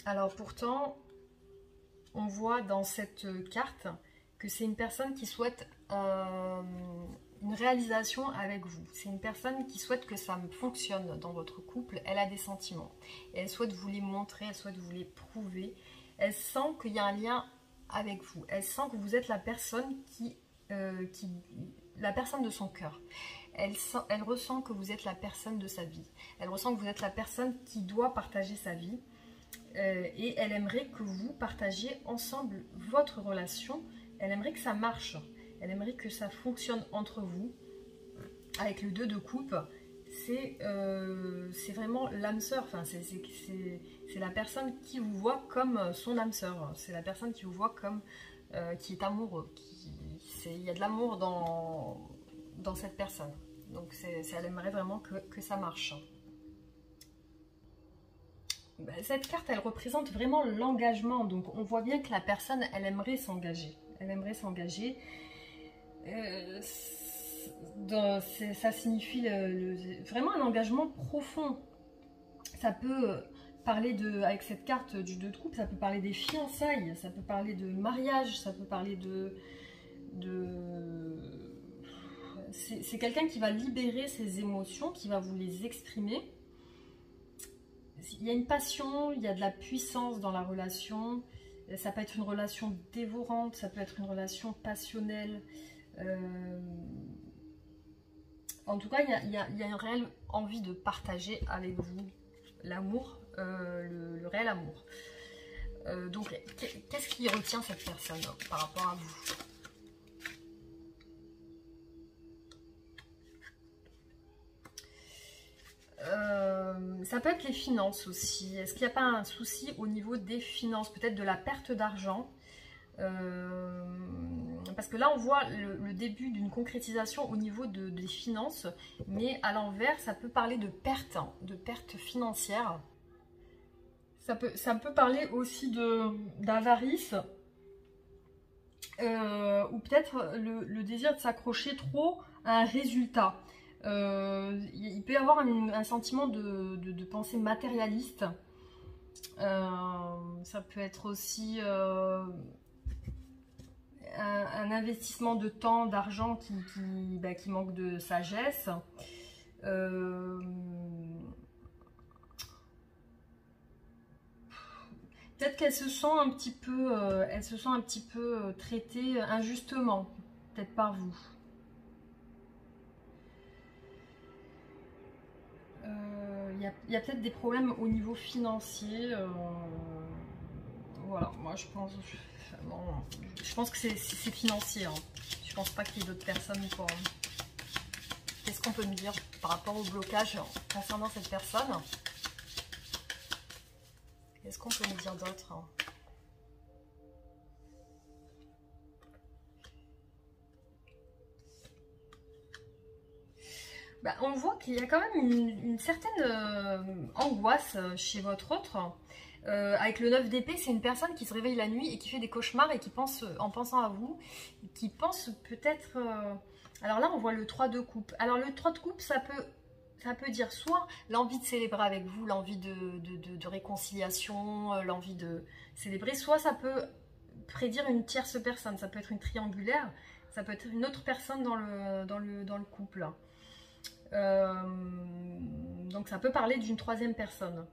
Alors pourtant, on voit dans cette carte que c'est une personne qui souhaite une réalisation avec vous. C'est une personne qui souhaite que ça fonctionne dans votre couple. Elle a des sentiments. Et elle souhaite vous les montrer, elle souhaite vous les prouver. Elle sent qu'il y a un lien avec vous. Elle sent que vous êtes la personne la personne de son cœur. Elle ressent que vous êtes la personne de sa vie. Elle ressent que vous êtes la personne qui doit partager sa vie. Et elle aimerait que vous partagiez ensemble votre relation. Elle aimerait que ça marche. Elle aimerait que ça fonctionne entre vous. Avec le 2 de coupe, c'est vraiment l'âme sœur. Enfin, c'est la personne qui vous voit comme son âme sœur. C'est la personne qui vous voit comme qui est amoureux. Il y a de l'amour dans cette personne. Donc, elle aimerait vraiment que ça marche. Cette carte, elle représente vraiment l'engagement. Donc, on voit bien que la personne, elle aimerait s'engager. Elle aimerait s'engager. Ça signifie vraiment un engagement profond. Ça peut parler avec cette carte du 2 de coupe, ça peut parler des fiançailles, ça peut parler de mariage, ça peut parler c'est quelqu'un qui va libérer ses émotions, qui va vous les exprimer. Il y a une passion, il y a de la puissance dans la relation. Ça peut être une relation dévorante, ça peut être une relation passionnelle. En tout cas, il y a une réelle envie de partager avec vous l'amour, le réel amour. Donc, qu'est-ce qui retient cette personne par rapport à vous? Ça peut être les finances aussi. Est-ce qu'il n'y a pas un souci au niveau des finances? Peut-être de la perte d'argent. Parce que là, on voit le début d'une concrétisation au niveau des finances. Mais à l'envers, ça peut parler de perte financière. Ça peut parler aussi d'avarice. Ou peut-être le désir de s'accrocher trop à un résultat. Il peut y avoir un sentiment de pensée matérialiste. Ça peut être aussi un investissement de temps, d'argent qui manque de sagesse. Peut-être qu'elle se sent un petit peu, traitée injustement, peut-être par vous. Il y a peut-être des problèmes au niveau financier. Voilà, moi je pense que c'est financier. Hein. Je pense pas qu'il y ait d'autres personnes pour... Qu'est-ce qu'on peut me dire par rapport au blocage concernant cette personne? Qu'est-ce qu'on peut me dire d'autre? Bah, on voit qu'il y a quand même une certaine angoisse chez votre autre. Avec le 9 d'épée, c'est une personne qui se réveille la nuit et qui fait des cauchemars et qui pense, en pensant à vous, qui pense peut-être... Alors là, on voit le 3 de coupe. Alors le 3 de coupe, ça peut dire soit l'envie de célébrer avec vous, l'envie de réconciliation, l'envie de célébrer, soit ça peut prédire une tierce personne. Ça peut être une triangulaire, ça peut être une autre personne dans le couple. Donc ça peut parler d'une troisième personne.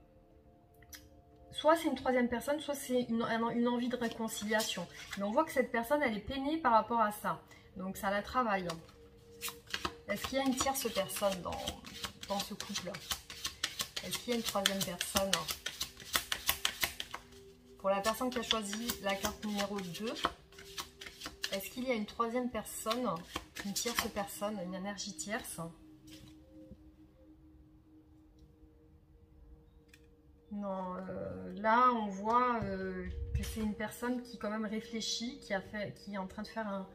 Soit c'est une troisième personne, soit c'est une envie de réconciliation. Mais on voit que cette personne, elle est peinée par rapport à ça. Donc ça la travaille. Est-ce qu'il y a une tierce personne dans ce couple? Est-ce qu'il y a une troisième personne? Pour la personne qui a choisi la carte numéro 2, est-ce qu'il y a une troisième personne, une tierce personne, une énergie tierce? Non, là on voit que c'est une personne qui quand même réfléchit, qui est en train de faire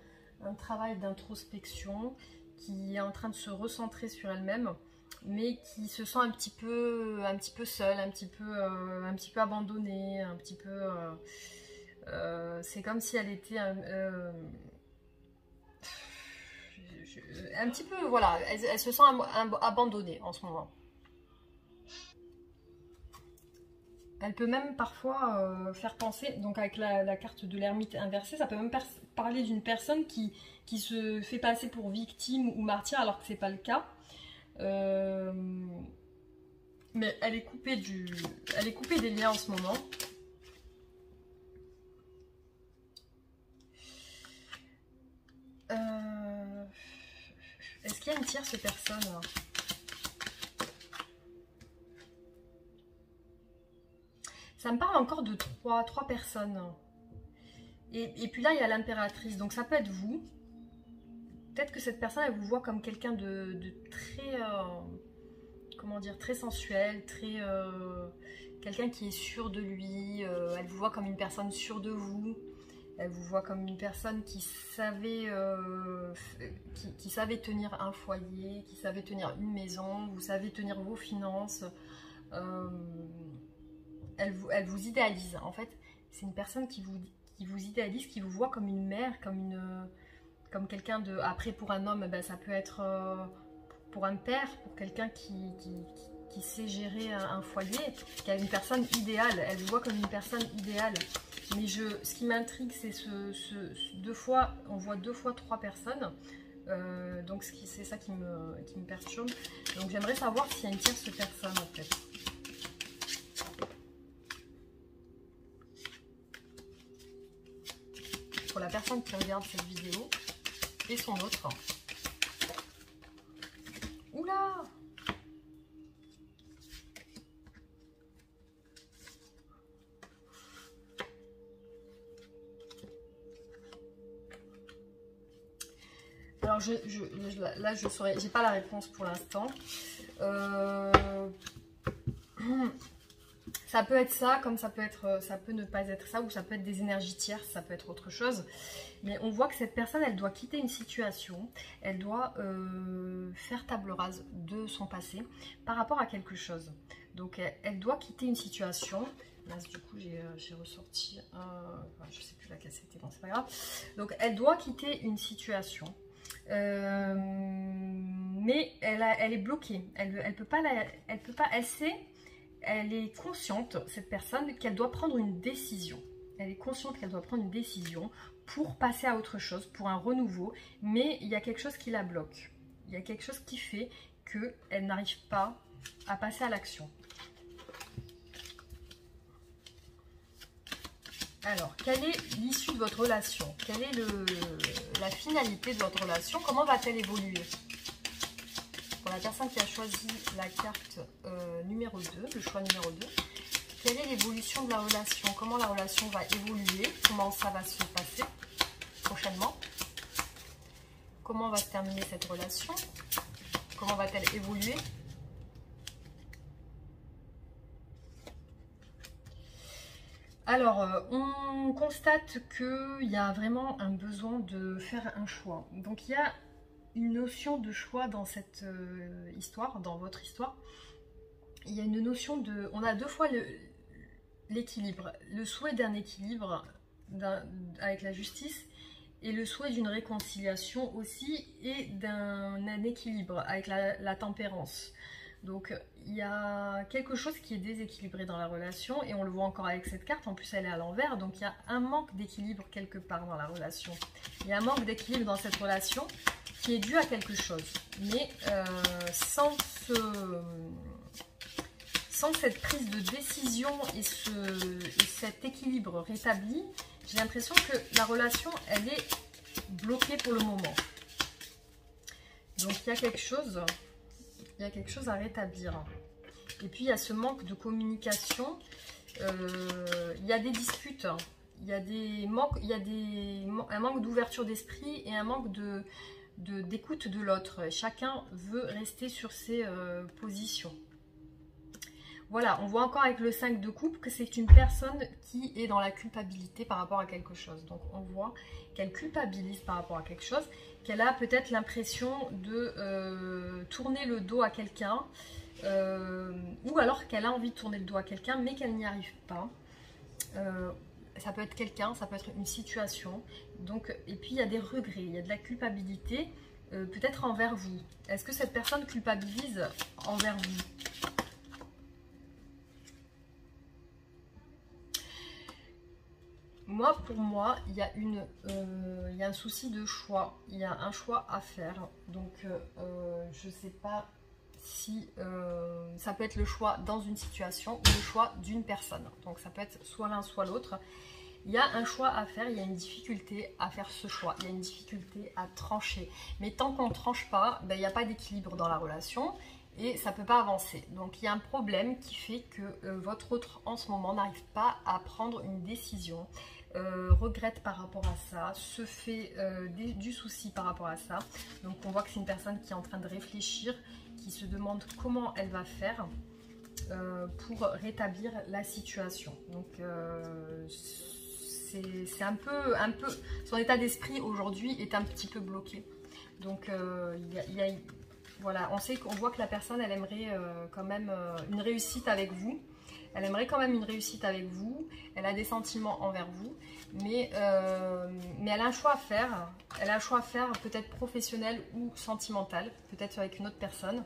un travail d'introspection, qui est en train de se recentrer sur elle-même, mais qui se sent un petit peu seule, un petit peu abandonnée, un petit peu... c'est comme si elle était un petit peu, voilà, elle se sent abandonnée en ce moment. Elle peut même parfois faire penser, donc avec la carte de l'ermite inversée, ça peut même parler d'une personne qui se fait passer pour victime ou martyr alors que c'est pas le cas. Mais elle est coupée des liens en ce moment. Est-ce qu'il y a une tierce personne là? Ça me parle encore de trois personnes. Et puis là, il y a l'impératrice. Donc ça peut être vous. Peut-être que cette personne, elle vous voit comme quelqu'un de très... comment dire, très sensuel, très... quelqu'un qui est sûr de lui. Elle vous voit comme une personne sûre de vous. Elle vous voit comme une personne qui savait tenir un foyer, qui savait tenir une maison, vous savez tenir vos finances. Elle vous idéalise. En fait, c'est une personne qui vous idéalise, qui vous voit comme une mère, comme quelqu'un de... Après, pour un homme, ben, ça peut être pour un père, pour quelqu'un qui sait gérer un foyer, qui a une personne idéale. Elle vous voit comme une personne idéale. Mais ce qui m'intrigue, c'est deux fois, on voit 2 fois 3 personnes. Donc c'est ça qui me perturbe. Donc j'aimerais savoir s'il y a une tierce personne en fait. Pour la personne qui regarde cette vidéo et son autre. Oula! Alors là je saurais, j'ai pas la réponse pour l'instant. Ça peut être ça, comme ça peut ne pas être ça, ou ça peut être des énergies tierces, ça peut être autre chose. Mais on voit que cette personne, elle doit quitter une situation, elle doit faire table rase de son passé par rapport à quelque chose. Donc elle doit quitter une situation. Là, du coup, j'ai ressorti, je sais plus laquelle c'était, bon, c'est pas grave. Donc elle doit quitter une situation. Mais elle est bloquée. Elle sait elle est consciente, cette personne, qu'elle doit prendre une décision. Elle est consciente qu'elle doit prendre une décision pour passer à autre chose, pour un renouveau, mais il y a quelque chose qui la bloque. Il y a quelque chose qui fait qu'elle n'arrive pas à passer à l'action. Alors, quelle est l'issue de votre relation? Quelle est la finalité de votre relation? Comment va-t-elle évoluer? Pour la personne qui a choisi la carte numéro 2, le choix numéro 2, quelle est l'évolution de la relation? Comment la relation va évoluer? Comment ça va se passer prochainement? Comment va se terminer cette relation? Comment va-t-elle évoluer? Alors, on constate qu'il y a vraiment un besoin de faire un choix. Donc, il y a une notion de choix dans cette histoire, dans votre histoire. Il y a une notion de... On a deux fois l'équilibre. Le souhait d'un équilibre avec la justice et le souhait d'une réconciliation aussi et d'un équilibre avec la tempérance. Donc, il y a quelque chose qui est déséquilibré dans la relation et on le voit encore avec cette carte. En plus, elle est à l'envers. Donc, il y a un manque d'équilibre quelque part dans la relation. Il y a un manque d'équilibre dans cette relation qui est dû à quelque chose. Mais sans cette prise de décision et cet équilibre rétabli, j'ai l'impression que la relation, elle est bloquée pour le moment. Donc, il y a quelque chose... Il y a quelque chose à rétablir. Et puis, il y a ce manque de communication. Il y a des disputes. Il y a un manque d'ouverture d'esprit et un manque d'écoute de l'autre. Chacun veut rester sur ses positions. Voilà, on voit encore avec le 5 de coupe que c'est une personne qui est dans la culpabilité par rapport à quelque chose. Donc, on voit qu'elle culpabilise par rapport à quelque chose, qu'elle a peut-être l'impression de tourner le dos à quelqu'un, ou alors qu'elle a envie de tourner le dos à quelqu'un, mais qu'elle n'y arrive pas. Ça peut être quelqu'un, ça peut être une situation. Donc, et puis, il y a des regrets, il y a de la culpabilité, peut-être envers vous. Est-ce que cette personne culpabilise envers vous ? Moi, pour moi, il y a un souci de choix. Il y a un choix à faire. Donc, je ne sais pas si ça peut être le choix dans une situation ou le choix d'une personne. Donc, ça peut être soit l'un, soit l'autre. Il y a un choix à faire. Il y a une difficulté à faire ce choix. Il y a une difficulté à trancher. Mais tant qu'on ne tranche pas, ben, il n'y a pas d'équilibre dans la relation. Et ça ne peut pas avancer. Donc, il y a un problème qui fait que votre autre, en ce moment, n'arrive pas à prendre une décision. Regrette par rapport à ça, se fait du souci par rapport à ça. Donc on voit que c'est une personne qui est en train de réfléchir, qui se demande comment elle va faire pour rétablir la situation. Donc c'est un peu, son état d'esprit aujourd'hui est un petit peu bloqué. Donc voilà, on voit que la personne, elle aimerait quand même une réussite avec vous. Elle aimerait quand même une réussite avec vous. Elle a des sentiments envers vous. Mais elle a un choix à faire. Elle a un choix à faire peut-être professionnel ou sentimental. Peut-être avec une autre personne.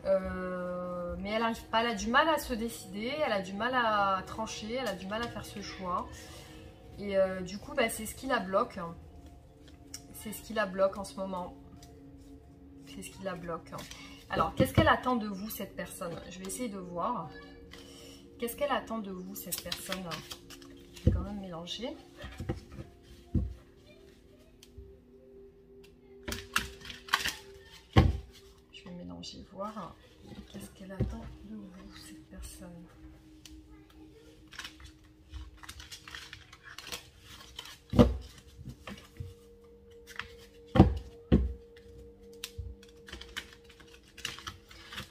Mais elle n'arrive pas. Elle a du mal à se décider. Elle a du mal à trancher. Elle a du mal à faire ce choix. Et du coup, bah, c'est ce qui la bloque. C'est ce qui la bloque en ce moment. C'est ce qui la bloque. Alors, qu'est-ce qu'elle attend de vous, cette personne? Je vais essayer de voir. Qu'est-ce qu'elle attend de vous, cette personne? Je vais quand même mélanger. Je vais mélanger, voir qu'est-ce qu'elle attend de vous, cette personne.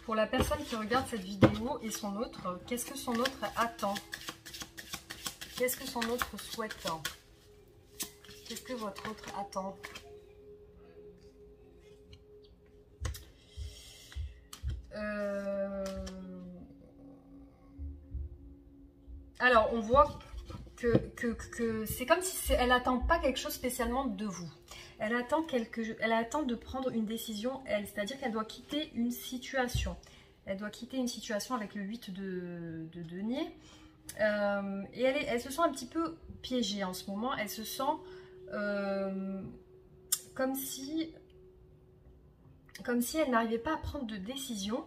Pour la personne qui regarde cette vidéo et son autre, qu'est-ce que son autre attend? Qu'est-ce que son autre souhaite? Qu'est-ce que votre autre attend? Alors, on voit que c'est comme si elle n'attend pas quelque chose spécialement de vous. Elle attend de prendre une décision, elle, c'est-à-dire qu'elle doit quitter une situation. Elle doit quitter une situation avec le 8 de denier. Et elle se sent un petit peu piégée en ce moment. Elle se sent comme si elle n'arrivait pas à prendre de décision.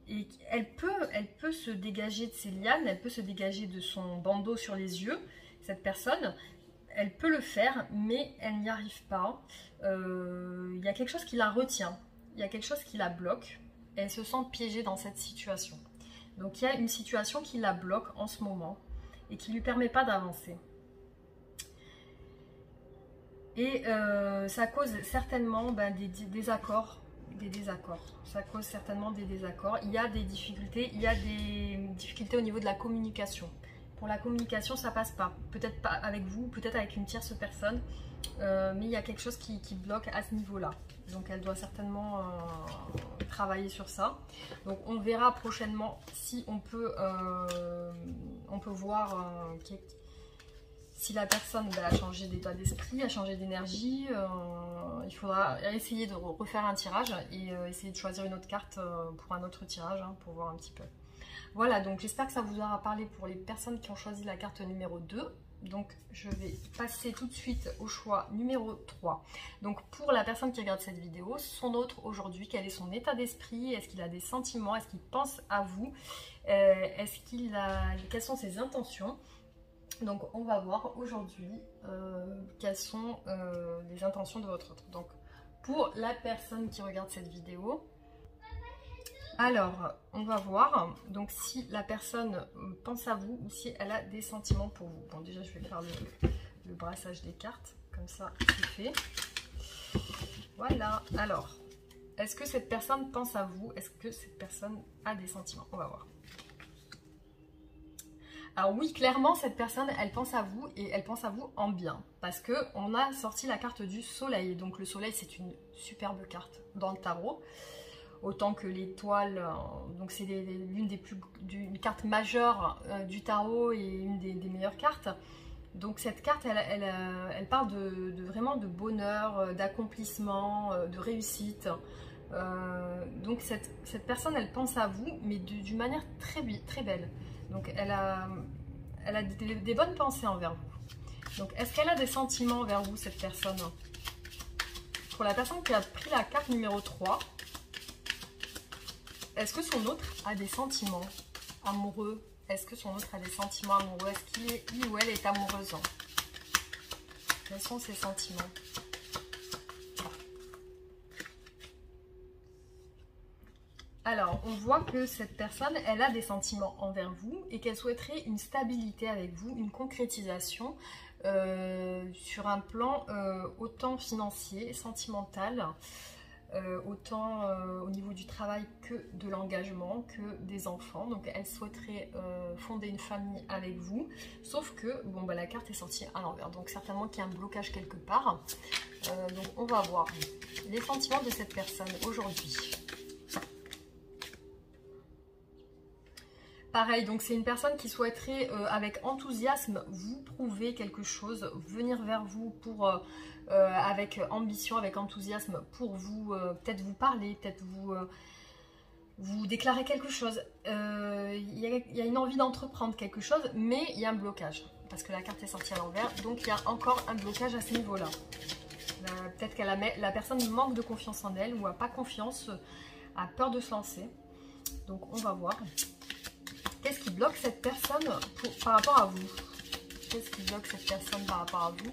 Et elle peut se dégager de ses lianes, elle peut se dégager de son bandeau sur les yeux, cette personne. Elle peut le faire, mais elle n'y arrive pas. Il y a quelque chose qui la retient, il y a quelque chose qui la bloque. Et elle se sent piégée dans cette situation. Donc il y a une situation qui la bloque en ce moment et qui ne lui permet pas d'avancer. Et ça cause certainement des désaccords. Ça cause certainement des désaccords. Il y a des difficultés, au niveau de la communication. Pour la communication, ça passe pas. Peut-être pas avec vous, peut-être avec une tierce personne, mais il y a quelque chose qui bloque à ce niveau-là. Donc elle doit certainement travailler sur ça. Donc on verra prochainement si on peut voir si la personne a changé d'état d'esprit, a changé d'énergie. Il faudra essayer de refaire un tirage et essayer de choisir une autre carte pour un autre tirage, pour voir un petit peu. Voilà, donc j'espère que ça vous aura parlé pour les personnes qui ont choisi la carte numéro 2. Donc je vais passer tout de suite au choix numéro 3. Donc pour la personne qui regarde cette vidéo, son autre aujourd'hui, quel est son état d'esprit? Est-ce qu'il a des sentiments? Est-ce qu'il pense à vous? Quelles sont ses intentions? Donc on va voir aujourd'hui quelles sont les intentions de votre autre. Donc pour la personne qui regarde cette vidéo, alors on va voir donc si la personne pense à vous ou si elle a des sentiments pour vous. Bon, déjà je vais faire le brassage des cartes, comme ça c'est fait. Voilà, alors est-ce que cette personne pense à vous? Est-ce que cette personne a des sentiments? On va voir. Alors oui, clairement, cette personne, elle pense à vous et elle pense à vous en bien. Parce qu'on a sorti la carte du soleil. Donc le soleil, c'est une superbe carte dans le tarot. Autant que l'étoile, donc c'est une carte majeure du tarot et une des meilleures cartes. Donc cette carte, elle parle vraiment de bonheur, d'accomplissement, de réussite. Donc cette personne, elle pense à vous, mais d'une manière très belle. Donc elle a des bonnes pensées envers vous. Donc est-ce qu'elle a des sentiments envers vous, cette personne? Pour la personne qui a pris la carte numéro 3, est-ce que son autre a des sentiments amoureux? Est-ce que son autre a des sentiments amoureux? Est-ce qu'il ou elle est amoureuse? Quels sont ses sentiments? Alors, on voit que cette personne, elle a des sentiments envers vous et qu'elle souhaiterait une stabilité avec vous, une concrétisation sur un plan autant financier, sentimental, autant au niveau du travail que de l'engagement, que des enfants. Donc, elle souhaiterait fonder une famille avec vous, sauf que bon, la carte est sortie à l'envers. Donc, certainement qu'il y a un blocage quelque part. Donc, on va voir les sentiments de cette personne aujourd'hui. Pareil, donc c'est une personne qui souhaiterait avec enthousiasme vous prouver quelque chose, venir vers vous pour avec ambition, avec enthousiasme pour vous, peut-être vous parler, peut-être vous déclarer quelque chose. Il y a une envie d'entreprendre quelque chose, mais il y a un blocage parce que la carte est sortie à l'envers, donc il y a encore un blocage à ce niveau-là. Peut-être que la personne manque de confiance en elle ou a pas confiance, a peur de se lancer. Donc on va voir. Qu'est-ce qui bloque cette personne par rapport à vous? Qu'est-ce qui bloque cette personne par rapport à vous?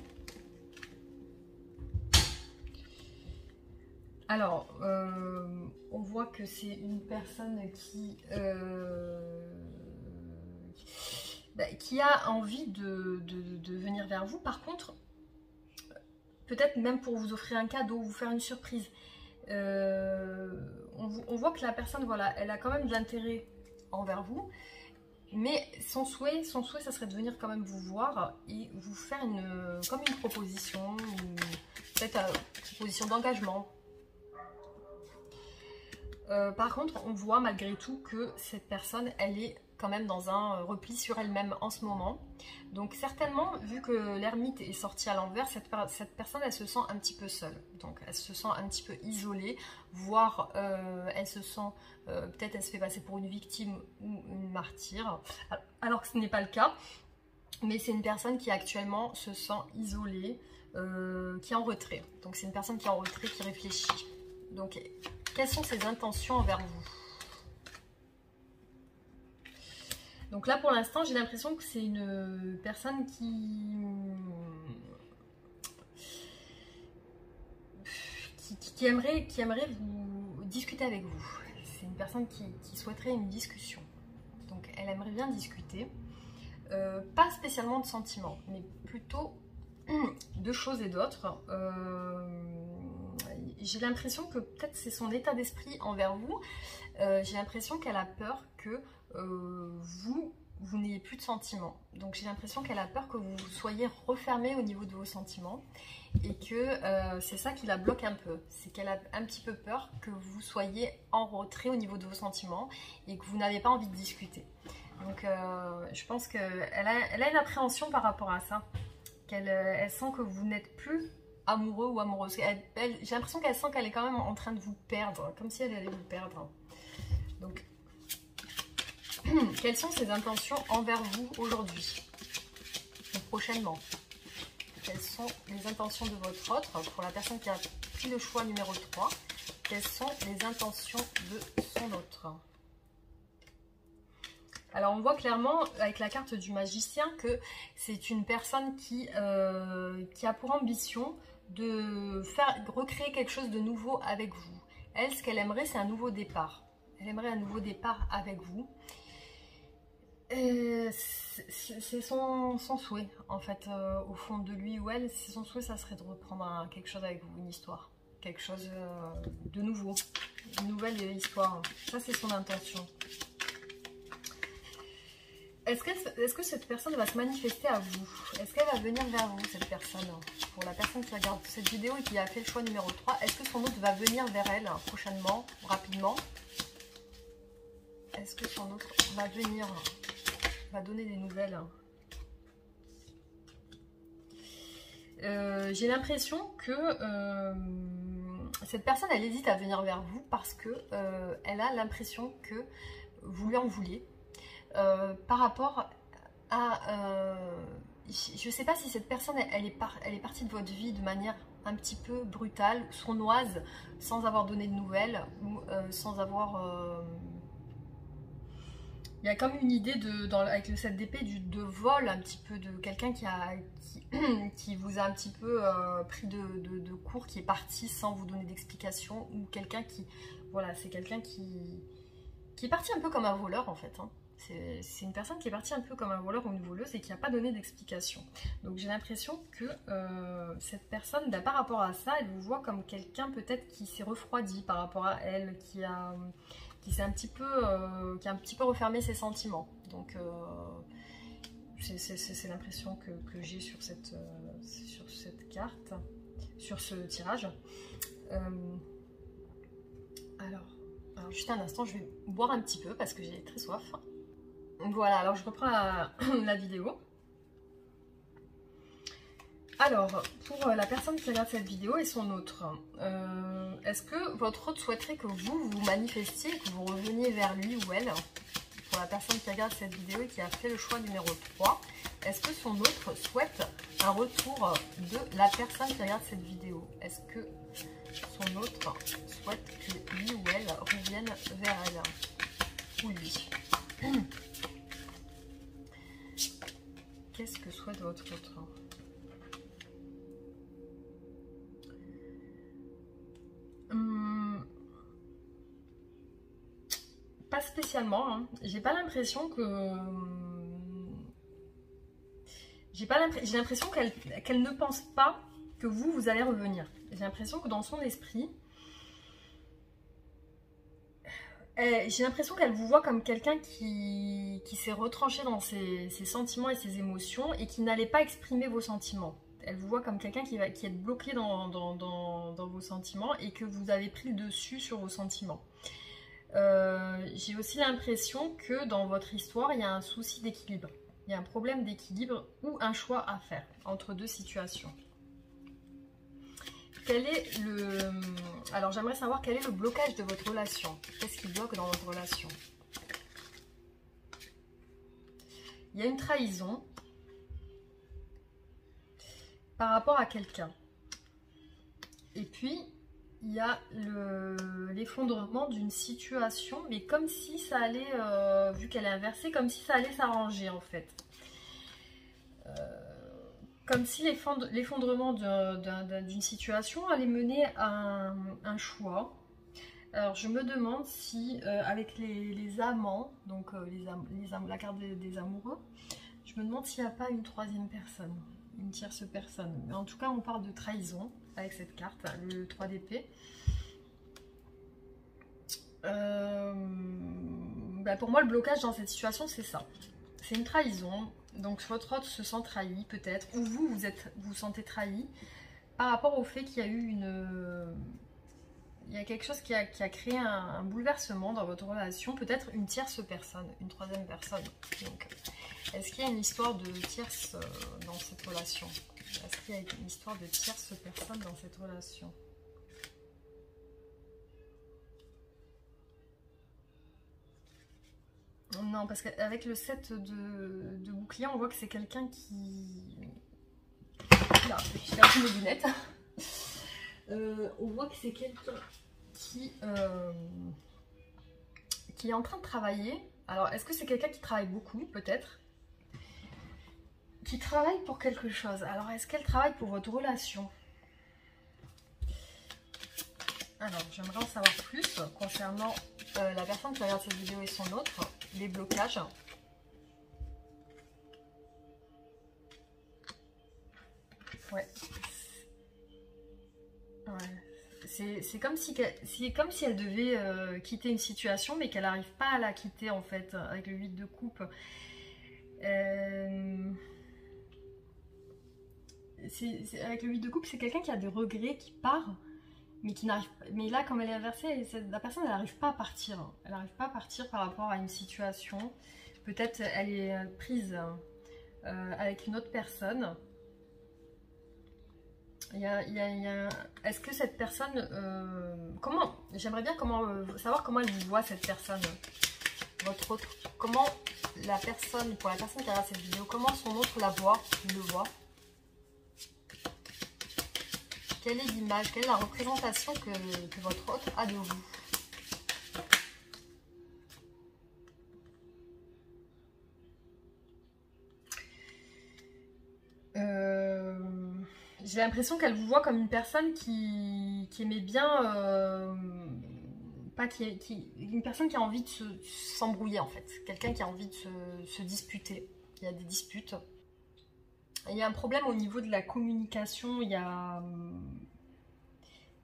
Alors, on voit que c'est une personne qui a envie de venir vers vous. Par contre, peut-être même pour vous offrir un cadeau, vous faire une surprise. On voit que la personne, voilà, elle a quand même de l'intérêt envers vous. Mais son souhait, ça serait de venir quand même vous voir et vous faire comme une proposition, peut-être une proposition d'engagement. Par contre, on voit malgré tout que cette personne, elle est quand même dans un repli sur elle-même en ce moment. Donc certainement, vu que l'ermite est sorti à l'envers, cette personne, elle se sent un petit peu seule. Donc elle se sent un petit peu isolée, voire elle se sent, peut-être elle se fait passer pour une victime ou une martyre, alors que ce n'est pas le cas. Mais c'est une personne qui actuellement se sent isolée, qui est en retrait. Donc c'est une personne qui est en retrait, qui réfléchit. Donc quelles sont ses intentions envers vous? Donc là pour l'instant j'ai l'impression que c'est une personne qui aimerait vous discuter avec vous. C'est une personne qui souhaiterait une discussion. Donc elle aimerait bien discuter. Pas spécialement de sentiments, mais plutôt de choses et d'autres. J'ai l'impression que peut-être c'est son état d'esprit envers vous. J'ai l'impression qu'elle a peur que vous n'ayez plus de sentiments. Donc j'ai l'impression qu'elle a peur que vous soyez refermé au niveau de vos sentiments et que c'est ça qui la bloque un peu. C'est qu'elle a un petit peu peur que vous soyez en retrait au niveau de vos sentiments et que vous n'avez pas envie de discuter. Donc je pense qu'elle a une appréhension par rapport à ça. Elle sent que vous n'êtes plus amoureux ou amoureuse. J'ai l'impression qu'elle sent qu'elle est quand même en train de vous perdre, comme si elle allait vous perdre. Donc, quelles sont ses intentions envers vous aujourd'hui ou prochainement? Quelles sont les intentions de votre autre? Pour la personne qui a pris le choix numéro 3, quelles sont les intentions de son autre? Alors on voit clairement avec la carte du magicien que c'est une personne qui a pour ambition de recréer quelque chose de nouveau avec vous. Elle, ce qu'elle aimerait, c'est un nouveau départ. Elle aimerait un nouveau départ avec vous. C'est son souhait, en fait, au fond de lui ou elle, c'est son souhait, ça serait de reprendre quelque chose avec vous, une histoire. Quelque chose de nouveau, une nouvelle histoire. Ça, c'est son intention. Est-ce que cette personne va se manifester à vous? Est-ce qu'elle va venir vers vous, cette personne? Pour la personne qui regarde cette vidéo et qui a fait le choix numéro 3, est-ce que son autre va venir vers elle prochainement, rapidement? Est-ce que son autre va venir, va donner des nouvelles? J'ai l'impression que cette personne, elle hésite à venir vers vous parce que elle a l'impression que vous lui en voulez. Par rapport à... je ne sais pas si cette personne, elle est partie de votre vie de manière un petit peu brutale, sournoise, sans avoir donné de nouvelles, ou sans avoir... Il y a comme une idée, avec le 7 d'épée, de vol, un petit peu, de quelqu'un qui vous a un petit peu pris de court, qui est parti sans vous donner d'explication, ou quelqu'un qui... Voilà, c'est quelqu'un qui est parti un peu comme un voleur, en fait, hein. C'est une personne qui est partie un peu comme un voleur ou une voleuse et qui n'a pas donné d'explication. Donc j'ai l'impression que cette personne, par rapport à ça, elle vous voit comme quelqu'un peut-être qui s'est refroidi par rapport à elle, qui a un petit peu refermé ses sentiments. Donc c'est l'impression que j'ai sur cette carte, sur ce tirage. Alors juste un instant, je vais boire un petit peu parce que j'ai très soif. Voilà, alors je reprends la vidéo. Alors, pour la personne qui regarde cette vidéo et son autre, est-ce que votre autre souhaiterait que vous manifestiez, que vous reveniez vers lui ou elle? Pour la personne qui regarde cette vidéo et qui a fait le choix numéro 3, est-ce que son autre souhaite un retour de la personne qui regarde cette vidéo? Est-ce que son autre souhaite que lui ou elle revienne vers elle? Ou lui? Qu'est-ce que souhaite votre autre? Pas spécialement, hein. J'ai pas l'impression que... J'ai l'impression qu'elle ne pense pas que vous allez revenir. J'ai l'impression que dans son esprit... J'ai l'impression qu'elle vous voit comme quelqu'un qui s'est retranché dans ses sentiments et ses émotions et qui n'allait pas exprimer vos sentiments. Elle vous voit comme quelqu'un qui est bloqué dans vos sentiments et que vous avez pris le dessus sur vos sentiments. J'ai aussi l'impression que dans votre histoire, il y a un souci d'équilibre. Il y a un problème d'équilibre ou un choix à faire entre deux situations. Quel est le... Alors j'aimerais savoir quel est le blocage de votre relation. Qu'est-ce qui bloque dans votre relation? Il y a une trahison par rapport à quelqu'un. Et puis, il y a l'effondrement d'une situation, mais comme si ça allait, vu qu'elle est inversée, comme si ça allait s'arranger en fait. Comme si l'effondrement d'une situation allait mener à un choix. Alors je me demande si avec les amants, donc la carte des amoureux, je me demande s'il n'y a pas une troisième personne, une tierce personne. Mais en tout cas on parle de trahison avec cette carte, le 3 d'épée. Pour moi le blocage dans cette situation c'est ça. C'est une trahison, donc votre autre se sent trahi peut-être, ou vous sentez trahi par rapport au fait qu'il y a eu il y a quelque chose qui a créé un bouleversement dans votre relation, peut-être une tierce personne, une troisième personne. Donc, est-ce qu'il y a une histoire de tierce dans cette relation? Est-ce qu'il y a une histoire de tierce personne dans cette relation? Non, parce qu'avec le 7 de bouclier, on voit que c'est quelqu'un qui... Là, j'ai perdu mes lunettes. On voit que c'est quelqu'un qui est en train de travailler. Alors, est-ce que c'est quelqu'un qui travaille beaucoup, peut-être? Qui travaille pour quelque chose. Alors, est-ce qu'elle travaille pour votre relation? Alors, j'aimerais en savoir plus concernant la personne qui regarde cette vidéo et son autre, les blocages. Ouais. C'est comme si elle devait quitter une situation, mais qu'elle n'arrive pas à la quitter, en fait, avec le 8 de coupe. Avec le 8 de coupe, c'est quelqu'un qui a des regrets, qui part, mais qui n'arrive pas. Mais là, comme elle est inversée, la personne, elle n'arrive pas à partir. Elle n'arrive pas à partir par rapport à une situation. Peut-être elle est prise avec une autre personne. Est-ce que cette personne... J'aimerais bien savoir comment elle vous voit, cette personne, votre autre. Comment la personne, pour la personne qui regarde cette vidéo, comment son autre la voit, le voit. Quelle est l'image, quelle est la représentation que votre autre a de vous? J'ai l'impression qu'elle vous voit comme une personne qui aimait bien, une personne qui a envie de s'embrouiller en fait, quelqu'un qui a envie de se disputer. Il y a des disputes. Il y a un problème au niveau de la communication.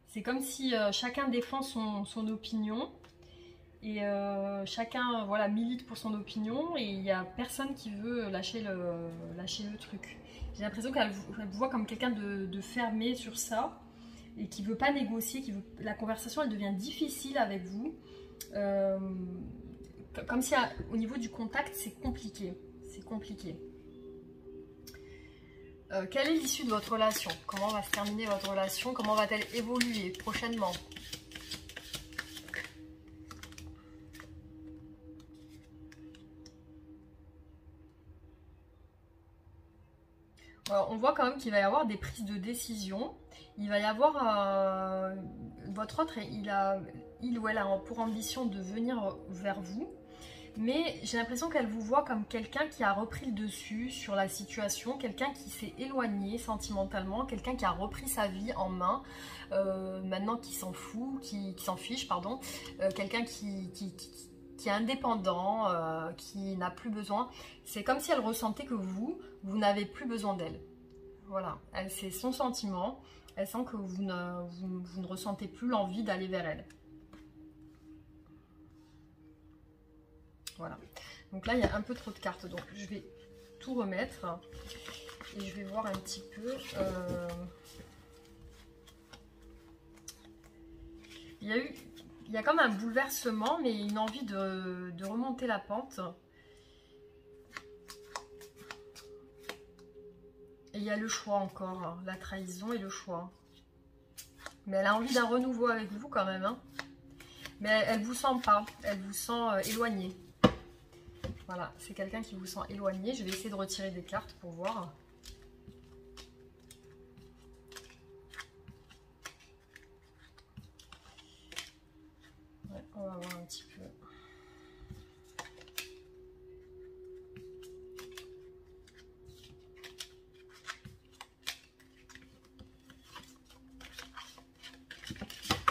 C'est comme si chacun défend son opinion et chacun voilà, milite pour son opinion et il n'y a personne qui veut lâcher le truc. J'ai l'impression qu'elle vous voit comme quelqu'un de fermé sur ça et qui ne veut pas négocier, la conversation elle devient difficile avec vous. Comme si au niveau du contact c'est compliqué. C'est compliqué. Quelle est l'issue de votre relation? Comment va se terminer votre relation? Comment va-t-elle évoluer prochainement? On voit quand même qu'il va y avoir des prises de décision. Il va y avoir... votre autre, il ou elle a pour ambition de venir vers vous. Mais j'ai l'impression qu'elle vous voit comme quelqu'un qui a repris le dessus sur la situation, quelqu'un qui s'est éloigné sentimentalement, quelqu'un qui a repris sa vie en main, maintenant qui s'en fout, qui s'en fiche, pardon, quelqu'un qui est indépendant, qui n'a plus besoin. C'est comme si elle ressentait que vous n'avez plus besoin d'elle. Voilà, c'est son sentiment, elle sent que vous ne ressentez plus l'envie d'aller vers elle. Voilà, donc là il y a un peu trop de cartes, donc je vais tout remettre et je vais voir un petit peu. Il y il y a comme un bouleversement, mais une envie de remonter la pente. Et il y a le choix encore, hein, la trahison et le choix. Mais elle a envie d'un renouveau avec vous quand même. Hein. Mais elle ne vous sent pas, elle vous sent éloigné. Voilà, c'est quelqu'un qui vous sent éloigné. Je vais essayer de retirer des cartes pour voir. Ouais, on va voir un petit peu.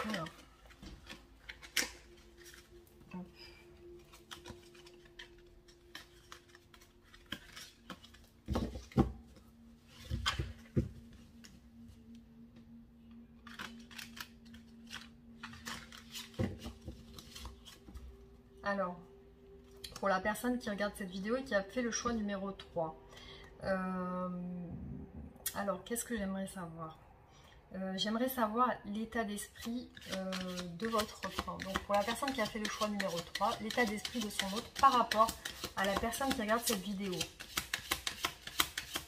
Alors. Alors, pour la personne qui regarde cette vidéo et qui a fait le choix numéro 3, alors qu'est-ce que j'aimerais savoir? J'aimerais savoir l'état d'esprit de votre offre. Donc pour la personne qui a fait le choix numéro 3, l'état d'esprit de son autre par rapport à la personne qui regarde cette vidéo.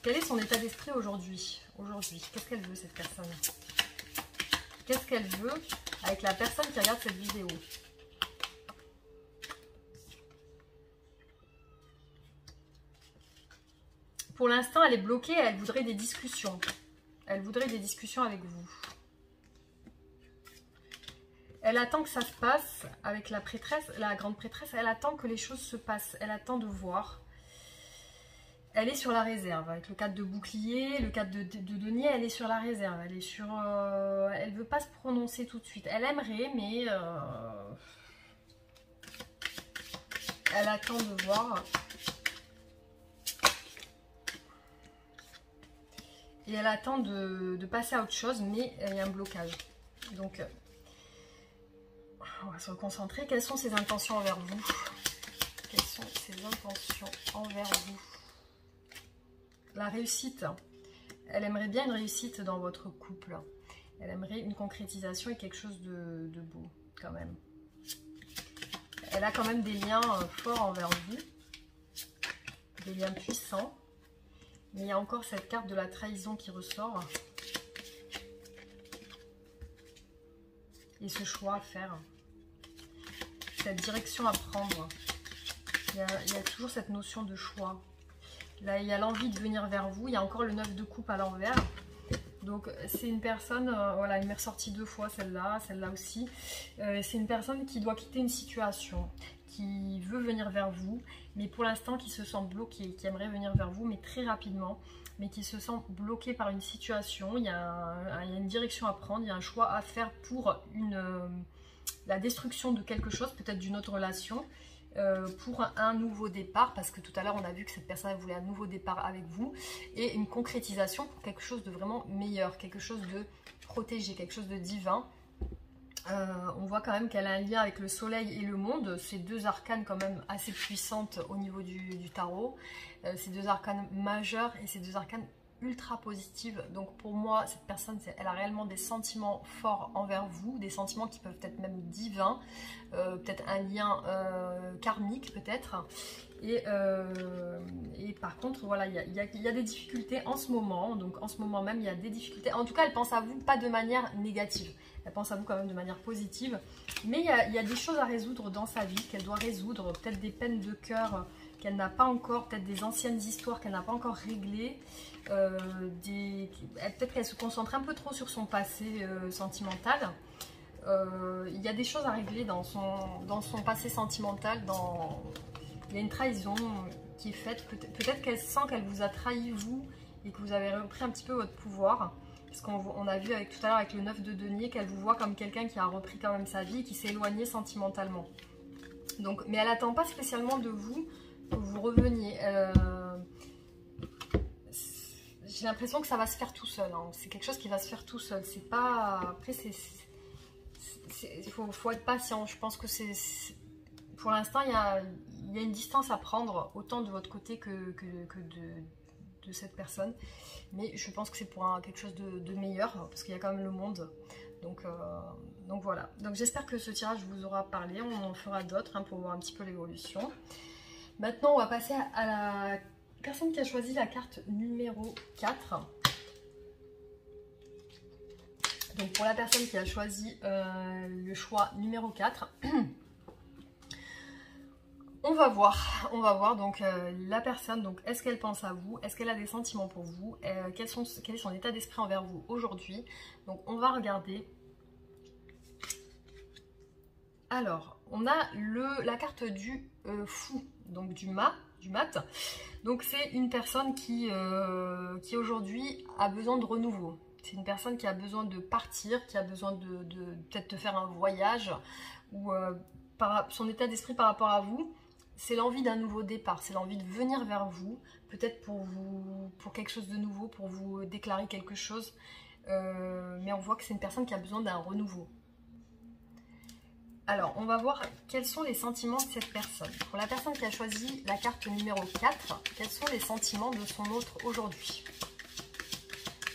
Quel est son état d'esprit aujourd'hui? Qu'est-ce qu'elle veut cette personne? Qu'est-ce qu'elle veut avec la personne qui regarde cette vidéo? Pour l'instant, elle est bloquée, elle voudrait des discussions. Elle voudrait des discussions avec vous. Elle attend que ça se passe avec la prêtresse, la grande prêtresse. Elle attend que les choses se passent. Elle attend de voir. Elle est sur la réserve. Avec le 4 de bouclier, le 4 de denier, elle est sur la réserve. Elle est sur... elle ne veut pas se prononcer tout de suite. Elle aimerait, mais... elle attend de voir. Et elle attend de passer à autre chose, mais il y a un blocage. Donc, on va se reconcentrer. Quelles sont ses intentions envers vous? Quelles sont ses intentions envers vous? La réussite. Elle aimerait bien une réussite dans votre couple. Elle aimerait une concrétisation et quelque chose de beau, quand même. Elle a quand même des liens forts envers vous. Des liens puissants. Mais il y a encore cette carte de la trahison qui ressort. Et ce choix à faire. Cette direction à prendre. Il y a toujours cette notion de choix. Là, il y a l'envie de venir vers vous. Il y a encore le 9 de coupe à l'envers. Donc, c'est une personne... voilà, elle m'est ressortie 2 fois, celle-là aussi. C'est une personne qui doit quitter une situation, qui veut venir vers vous, mais pour l'instant qui se sent bloqué, qui aimerait venir vers vous, mais très rapidement, mais qui se sent bloqué par une situation. Il y a une direction à prendre, il y a un choix à faire pour la destruction de quelque chose, peut-être d'une autre relation, pour un nouveau départ, parce que tout à l'heure on a vu que cette personne voulait un nouveau départ avec vous, et une concrétisation pour quelque chose de vraiment meilleur, quelque chose de protégé, quelque chose de divin. On voit quand même qu'elle a un lien avec le soleil et le monde, ces 2 arcanes quand même assez puissantes au niveau du tarot, ces 2 arcanes majeurs et ces 2 arcanes ultra positives. Donc pour moi, cette personne, elle a réellement des sentiments forts envers vous, des sentiments qui peuvent être même divins, peut-être un lien karmique peut-être. Et par contre, voilà, il y a des difficultés en ce moment. Donc en ce moment même, il y a des difficultés. En tout cas, elle pense à vous pas de manière négative. Elle pense à vous quand même de manière positive. Mais il y a des choses à résoudre dans sa vie qu'elle doit résoudre. Peut-être des peines de cœur qu'elle n'a pas encore. Peut-être des anciennes histoires qu'elle n'a pas encore réglées. Peut-être qu'elle se concentre un peu trop sur son passé sentimental. Il y a des choses à régler dans son passé sentimental. Il y a une trahison qui est faite. Peut-être qu'elle sent qu'elle vous a trahi, vous, et que vous avez repris un petit peu votre pouvoir. Parce qu'on a vu tout à l'heure avec le 9 de denier qu'elle vous voit comme quelqu'un qui a repris quand même sa vie et qui s'est éloigné sentimentalement. Donc, mais elle n'attend pas spécialement de vous que vous reveniez. J'ai l'impression que ça va se faire tout seul. Hein. C'est quelque chose qui va se faire tout seul. C'est pas... Après, il faut être patient. Je pense que pour l'instant, il y a une distance à prendre, autant de votre côté que de cette personne. Mais je pense que c'est pour quelque chose de meilleur, parce qu'il y a quand même le monde. Donc voilà. Donc j'espère que ce tirage vous aura parlé. On en fera d'autres pour voir un petit peu l'évolution. Maintenant, on va passer à la personne qui a choisi la carte numéro 4. Donc pour la personne qui a choisi le choix numéro 4, on va voir donc la personne, donc est-ce qu'elle pense à vous, est-ce qu'elle a des sentiments pour vous, quel est son état d'esprit envers vous aujourd'hui. Donc on va regarder. Alors, on a la carte du fou, donc du mat. Donc c'est une personne qui aujourd'hui a besoin de renouveau. C'est une personne qui a besoin de partir, qui a besoin de peut-être de faire un voyage, ou son état d'esprit par rapport à vous, c'est l'envie d'un nouveau départ, c'est l'envie de venir vers vous, peut-être pour quelque chose de nouveau, pour vous déclarer quelque chose, mais on voit que c'est une personne qui a besoin d'un renouveau. Alors, on va voir quels sont les sentiments de cette personne. Pour la personne qui a choisi la carte numéro 4, quels sont les sentiments de son autre aujourd'hui?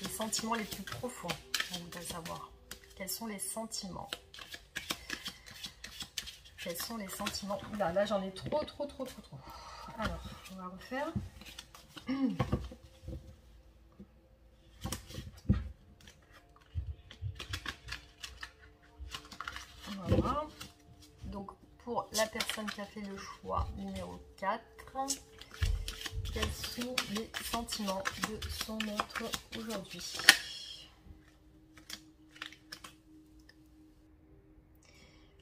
Les sentiments les plus profonds, on voudrait savoir. Quels sont les sentiments? Quels sont les sentiments? Là j'en ai trop. Alors, on va refaire. On va voir. Donc, pour la personne qui a fait le choix numéro 4, quels sont les sentiments de son autre aujourd'hui?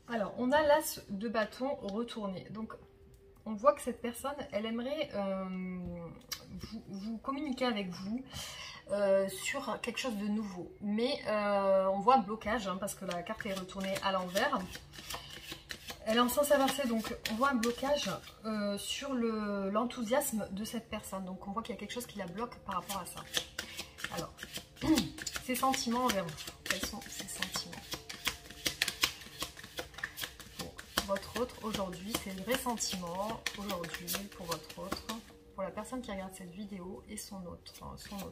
Alors, on a l'as de bâton retourné. Donc, on voit que cette personne, elle aimerait vous communiquer avec vous sur quelque chose de nouveau. Mais on voit un blocage, parce que la carte est retournée à l'envers. Elle est en sens inversé, donc on voit un blocage sur l'enthousiasme de cette personne. Donc on voit qu'il y a quelque chose qui la bloque par rapport à ça. Alors, ses sentiments envers vous. Quels sont ses sentiments pour votre autre aujourd'hui? C'est le vrai sentiment aujourd'hui pour votre autre. Pour la personne qui regarde cette vidéo et son autre.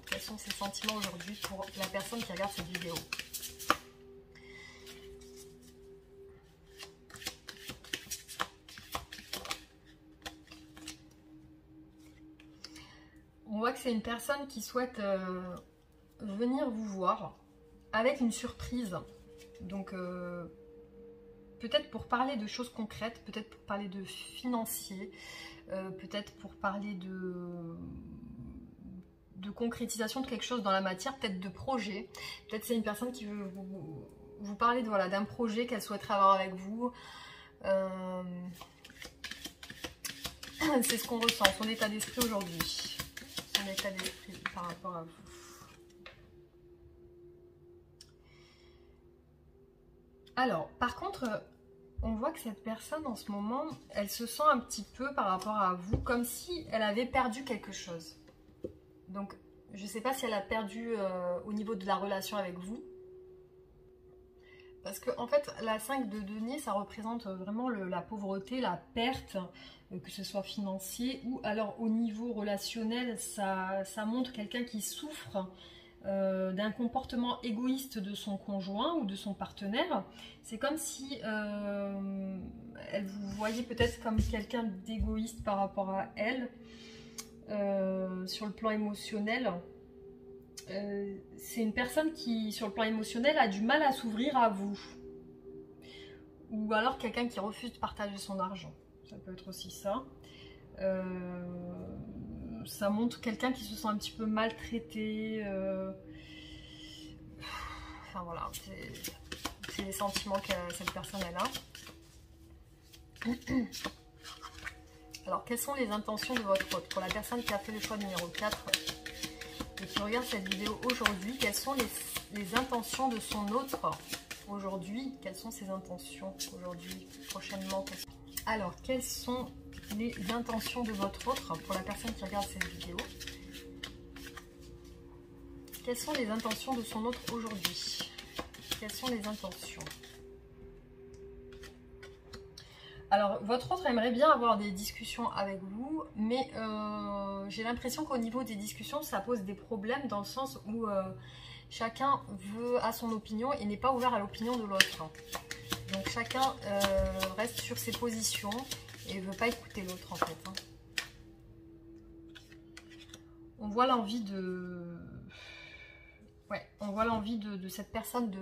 Quels sont ses sentiments aujourd'hui pour la personne qui regarde cette vidéo? On voit que c'est une personne qui souhaite venir vous voir avec une surprise. Donc, peut-être pour parler de choses concrètes, peut-être pour parler de financier, peut-être pour parler de concrétisation de quelque chose dans la matière, peut-être de projet. Peut-être c'est une personne qui veut vous parler d'un projet qu'elle souhaiterait avoir avec vous. C'est ce qu'on ressent, son état d'esprit aujourd'hui. Son état d'esprit par rapport à vous. Alors, par contre, on voit que cette personne en ce moment, elle se sent un petit peu par rapport à vous, comme si elle avait perdu quelque chose. Donc, je ne sais pas si elle a perdu au niveau de la relation avec vous. Parce que, en fait, la 5 de denier, ça représente vraiment la pauvreté, la perte, que ce soit financier ou alors au niveau relationnel, ça montre quelqu'un qui souffre d'un comportement égoïste de son conjoint ou de son partenaire. C'est comme si elle vous voyait peut-être comme quelqu'un d'égoïste par rapport à elle, sur le plan émotionnel. C'est une personne qui, sur le plan émotionnel, a du mal à s'ouvrir à vous. Ou alors quelqu'un qui refuse de partager son argent. Ça peut être aussi ça. Ça montre quelqu'un qui se sent un petit peu maltraité. Enfin voilà, c'est les sentiments que cette personne elle a. Alors, quelles sont les intentions de votre autre? Pour la personne qui a fait le choix numéro 4 et qui regarde cette vidéo aujourd'hui, quelles sont les intentions de son autre aujourd'hui? Quelles sont ses intentions aujourd'hui, prochainement? Alors, quelles sont les intentions de votre autre pour la personne qui regarde cette vidéo? Quelles sont les intentions de son autre aujourd'hui? Quelles sont les intentions? Alors, votre autre aimerait bien avoir des discussions avec vous, mais j'ai l'impression qu'au niveau des discussions, ça pose des problèmes dans le sens où chacun a son opinion et n'est pas ouvert à l'opinion de l'autre. Donc, chacun reste sur ses positions et ne veut pas écouter l'autre, en fait. On voit l'envie de... Ouais, on voit l'envie de cette personne de...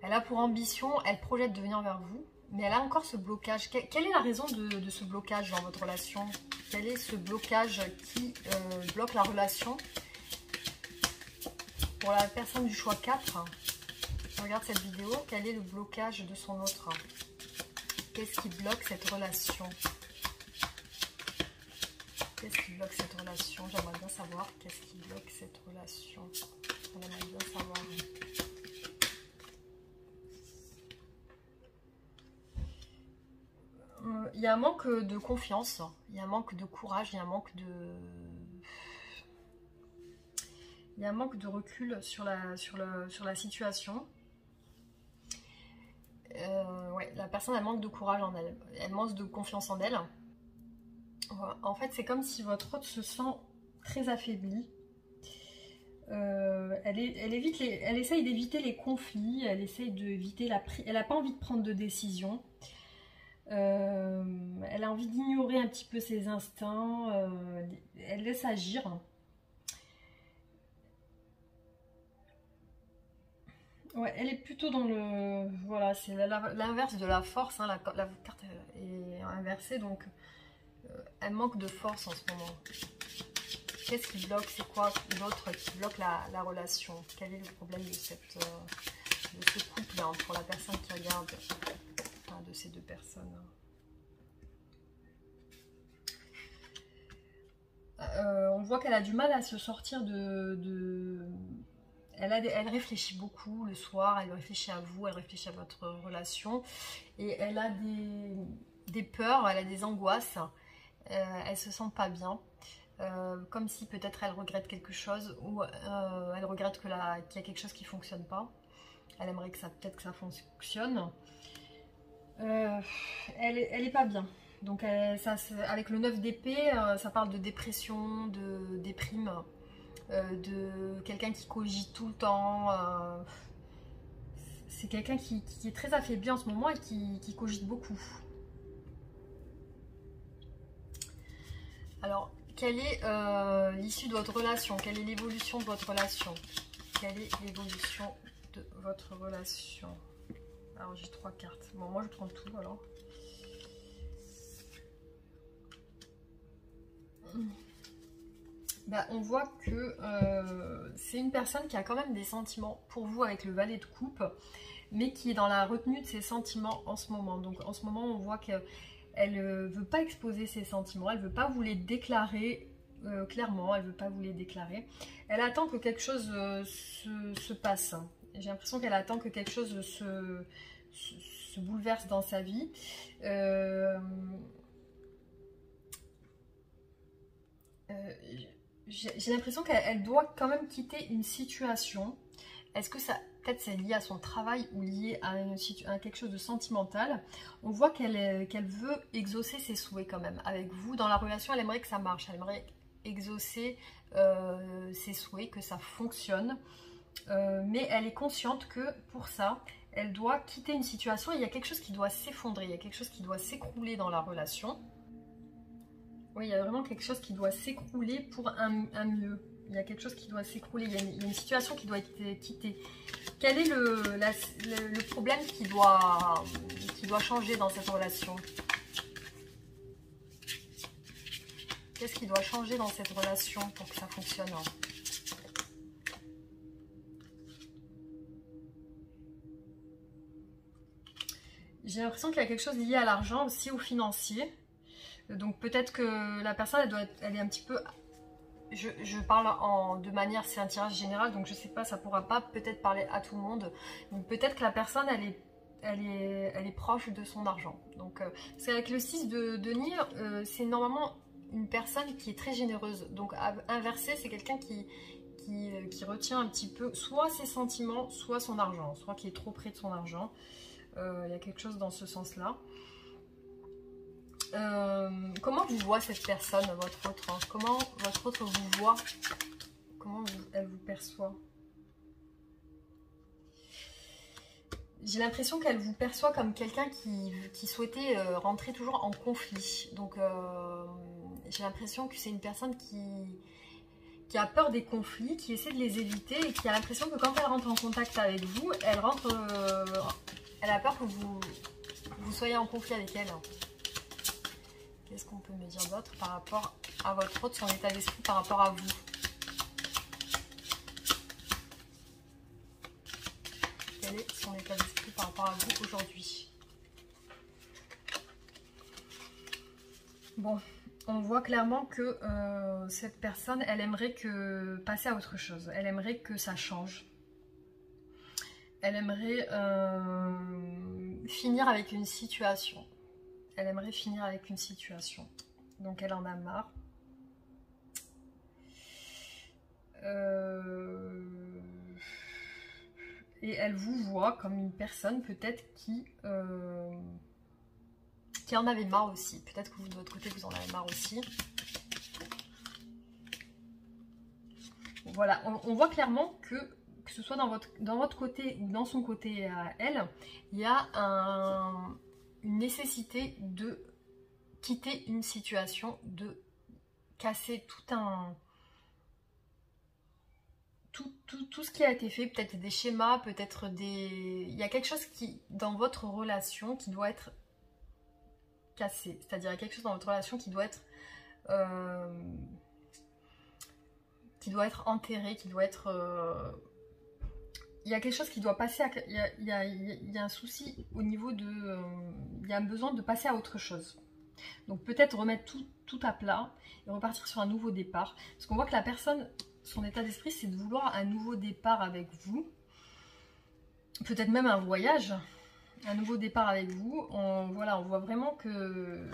Elle a pour ambition, elle projette de venir vers vous, mais elle a encore ce blocage. Quelle est la raison de ce blocage dans votre relation? Quel est ce blocage qui bloque la relation? Pour la personne du choix 4, qui regarde cette vidéo, quel est le blocage de son autre? Qu'est-ce qui bloque cette relation? Qu'est-ce qui bloque cette relation? J'aimerais bien savoir qu'est-ce qui bloque cette relation. J'aimerais bien savoir. Il y a un manque de confiance, il y a un manque de courage, il y a un manque de recul sur la situation. Ouais, la personne elle manque de courage en elle, elle manque de confiance en elle. En fait, c'est comme si votre autre se sent très affaiblie. Elle essaye d'éviter les conflits, elle essaye d'éviter elle n'a pas envie de prendre de décision. Elle a envie d'ignorer un petit peu ses instincts, elle laisse agir. Ouais, elle est plutôt dans le... Voilà, c'est l'inverse de la force, hein, la carte est inversée, donc elle manque de force en ce moment. Qu'est-ce qui bloque? C'est quoi l'autre qui bloque la relation? Quel est le problème de ce couple hein, pour la personne qui regarde? De ces deux personnes. On voit qu'elle a du mal à se sortir Elle réfléchit beaucoup le soir, elle réfléchit à vous, elle réfléchit à votre relation. Et elle a des peurs, elle a des angoisses. Elle se sent pas bien. Comme si peut-être elle regrette quelque chose ou elle regrette qu'il y a quelque chose qui ne fonctionne pas. Elle aimerait que peut-être que ça fonctionne. Elle est pas bien. Donc avec le 9 d'épée, ça parle de dépression, de déprime, de quelqu'un qui cogite tout le temps. C'est quelqu'un qui est très affaibli en ce moment et qui cogite beaucoup. Alors, quelle est l'issue de votre relation? Quelle est l'évolution de votre relation? Quelle est l'évolution de votre relation? Alors j'ai 3 cartes. Bon, moi je prends tout alors. Bah, on voit que c'est une personne qui a quand même des sentiments pour vous avec le valet de coupe, mais qui est dans la retenue de ses sentiments en ce moment. Donc en ce moment on voit qu'elle ne veut pas exposer ses sentiments, elle ne veut pas vous les déclarer clairement, elle ne veut pas vous les déclarer. Elle attend que quelque chose se passe. J'ai l'impression qu'elle attend que quelque chose se bouleverse dans sa vie. J'ai l'impression qu'elle doit quand même quitter une situation. Est-ce que ça, peut-être c'est lié à son travail ou lié à quelque chose de sentimental? On voit qu'elle veut exaucer ses souhaits quand même. Avec vous, dans la relation, elle aimerait que ça marche. Elle aimerait exaucer ses souhaits, que ça fonctionne. Mais elle est consciente que pour ça, elle doit quitter une situation et il y a quelque chose qui doit s'effondrer, il y a quelque chose qui doit s'écrouler dans la relation. Oui, il y a vraiment quelque chose qui doit s'écrouler pour un mieux. Il y a quelque chose qui doit s'écrouler, il y a une situation qui doit être quittée. Quel est le problème qui doit changer dans cette relation? Qu'est-ce qui doit changer dans cette relation pour que ça fonctionne? J'ai l'impression qu'il y a quelque chose lié à l'argent aussi, au financier. Donc peut-être que la personne, elle est un petit peu... Je parle de manière, c'est un tirage général, donc je sais pas, ça pourra pas peut-être parler à tout le monde. Donc peut-être que la personne, elle est proche de son argent. Donc c'est avec le 6 de denier, c'est normalement une personne qui est très généreuse. Donc inversé, c'est quelqu'un qui retient un petit peu soit ses sentiments, soit son argent, soit qui est trop près de son argent. Il y a quelque chose dans ce sens-là. Comment vous voit cette personne, votre autre, hein? Comment votre autre vous voit? Comment elle vous perçoit? J'ai l'impression qu'elle vous perçoit comme quelqu'un qui souhaitait rentrer toujours en conflit. Donc j'ai l'impression que c'est une personne qui a peur des conflits, qui essaie de les éviter et qui a l'impression que quand elle rentre en contact avec vous, elle a peur que vous soyez en conflit avec elle. Qu'est-ce qu'on peut me dire d'autre par rapport à votre autre, son état d'esprit par rapport à vous? Quel est son état d'esprit par rapport à vous aujourd'hui? Bon, on voit clairement que cette personne, elle aimerait passer à autre chose. Elle aimerait que ça change. Elle aimerait finir avec une situation. Elle aimerait finir avec une situation. Donc elle en a marre. Et elle vous voit comme une personne peut-être qui en avait marre aussi. Peut-être que vous de votre côté vous en avez marre aussi. Voilà, on voit clairement que ce soit dans votre côté ou dans son côté à elle, il y a une nécessité de quitter une situation, de casser tout ce qui a été fait, peut-être des schémas, peut-être des... Il y a quelque chose dans votre relation qui doit être cassé. C'est-à-dire il y a quelque chose dans votre relation qui doit être enterré, qui doit être... Il y a quelque chose qui doit passer à... Il y a un souci au niveau de... il y a un besoin de passer à autre chose. Donc peut-être remettre tout à plat et repartir sur un nouveau départ. Parce qu'on voit que la personne, son état d'esprit, c'est de vouloir un nouveau départ avec vous. Peut-être même un voyage. Un nouveau départ avec vous. Voilà, on voit vraiment que...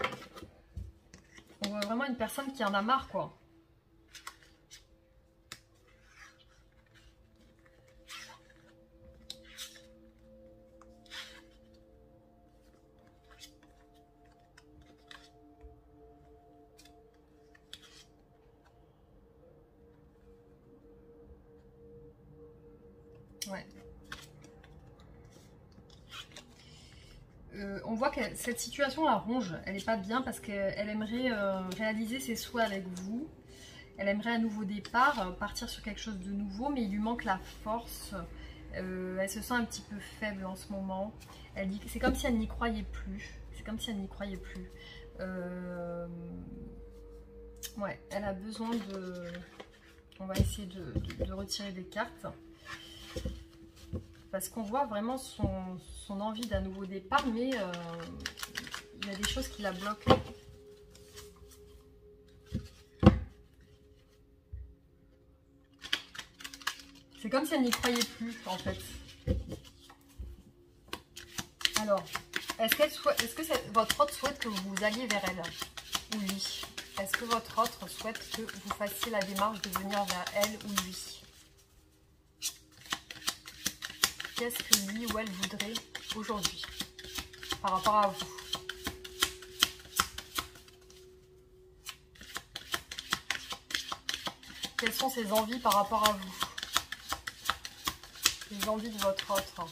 On voit vraiment une personne qui en a marre, quoi. Ouais. On voit que cette situation la ronge, elle n'est pas bien parce qu'elle aimerait réaliser ses souhaits avec vous. Elle aimerait un nouveau départ, partir sur quelque chose de nouveau, mais il lui manque la force. Elle se sent un petit peu faible en ce moment. Elle dit que c'est comme si elle n'y croyait plus. C'est comme si elle n'y croyait plus. Ouais, elle a besoin de... On va essayer de retirer des cartes. Parce qu'on voit vraiment son envie d'un nouveau départ, mais il y a des choses qui la bloquent. C'est comme si elle n'y croyait plus, en fait. Alors, est-ce que votre autre souhaite que vous alliez vers elle? Ou lui? Est-ce que votre autre souhaite que vous fassiez la démarche de venir vers elle ou lui? Qu'est-ce que lui ou elle voudrait aujourd'hui par rapport à vous? Quelles sont ses envies par rapport à vous? Les envies de votre autre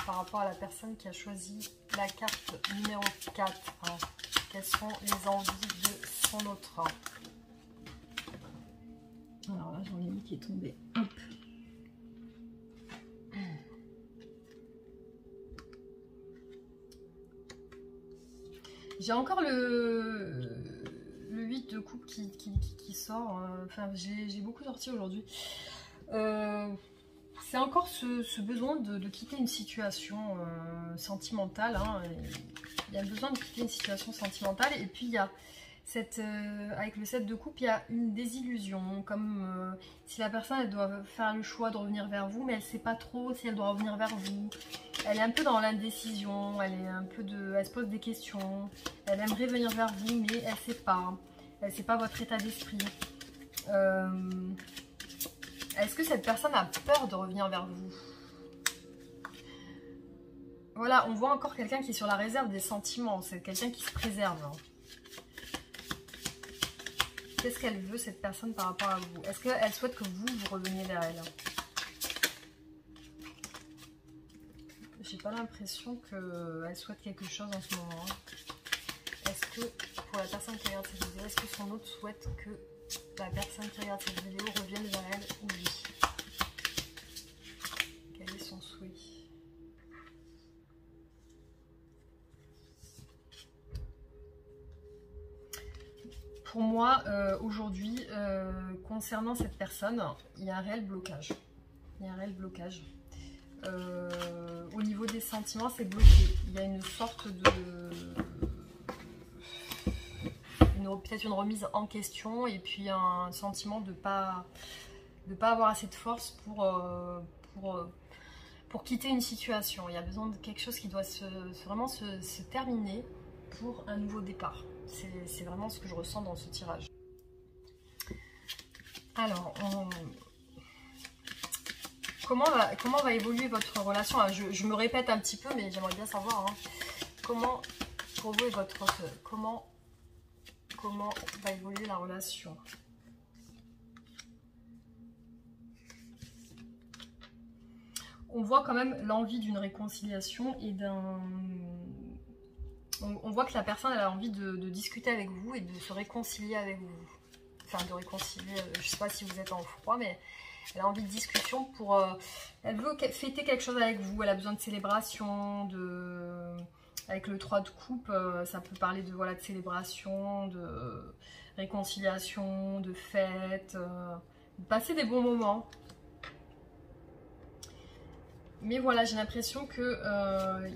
par rapport à la personne qui a choisi la carte numéro 4. Quelles sont les envies de son autre? Alors là, j'en ai mis qui est tombé. Hop. J'ai encore le 8 de coupe qui sort. Enfin, j'ai beaucoup sorti aujourd'hui. C'est encore ce besoin de quitter une situation sentimentale. Hein. Il y a besoin de quitter une situation sentimentale. Et puis, il y a avec le 7 de coupe, il y a une désillusion. Comme si la personne, elle doit faire le choix de revenir vers vous, mais elle ne sait pas trop si elle doit revenir vers vous. Elle est un peu dans l'indécision, elle se pose des questions. Elle aimerait venir vers vous, mais elle ne sait pas. Elle ne sait pas votre état d'esprit. Est-ce que cette personne a peur de revenir vers vous? Voilà, on voit encore quelqu'un qui est sur la réserve des sentiments. C'est quelqu'un qui se préserve. Hein. Qu'est-ce qu'elle veut, cette personne, par rapport à vous? Est-ce qu'elle souhaite que vous reveniez vers elle? J'ai pas l'impression qu'elle souhaite quelque chose en ce moment. Est-ce que, pour la personne qui regarde cette vidéo, est-ce que son autre souhaite que la personne qui regarde cette vidéo revienne vers elle ou lui? Quel est son souhait? Pour moi, aujourd'hui, concernant cette personne, il y a un réel blocage. Il y a un réel blocage. Au niveau des sentiments, c'est bloqué. Il y a une sorte de... peut-être une remise en question et puis un sentiment de pas avoir assez de force pour quitter une situation. Il y a besoin de quelque chose qui doit vraiment se terminer pour un nouveau départ. C'est vraiment ce que je ressens dans ce tirage. Alors, comment va évoluer votre relation? Je me répète un petit peu, mais j'aimerais bien savoir hein, comment pour vous et votre comment va évoluer la relation. On voit quand même l'envie d'une réconciliation et d'un... On voit que la personne elle a envie de discuter avec vous et de se réconcilier avec vous. Enfin, de réconcilier, je ne sais pas si vous êtes en froid, mais elle a envie de discussion pour... elle veut fêter quelque chose avec vous, elle a besoin de célébration, avec le 3 de coupe, ça peut parler de, voilà, de célébration, de réconciliation, de fête, de passer des bons moments. Mais voilà, j'ai l'impression que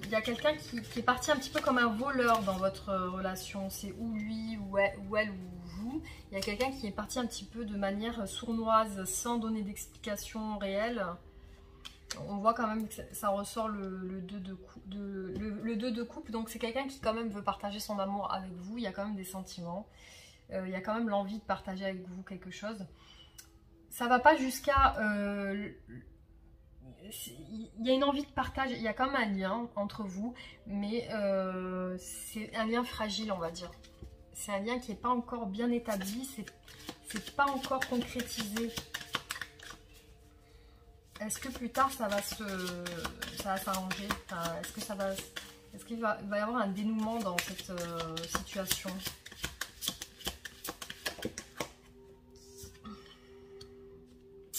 y a quelqu'un qui est parti un petit peu comme un voleur dans votre relation. C'est ou lui, ou elle, ou vous. Il y a quelqu'un qui est parti un petit peu de manière sournoise, sans donner d'explication réelle. On voit quand même que ça ressort le 2 de coupe. Donc c'est quelqu'un qui quand même veut partager son amour avec vous. Il y a quand même des sentiments. Il y a quand même l'envie de partager avec vous quelque chose. Ça va pas jusqu'à... il y a une envie de partage, il y a quand même un lien entre vous, mais c'est un lien fragile, on va dire. C'est un lien qui n'est pas encore bien établi, c'est pas encore concrétisé. Est-ce que plus tard ça va s'arranger? Enfin, est-ce qu'il va y avoir un dénouement dans cette situation?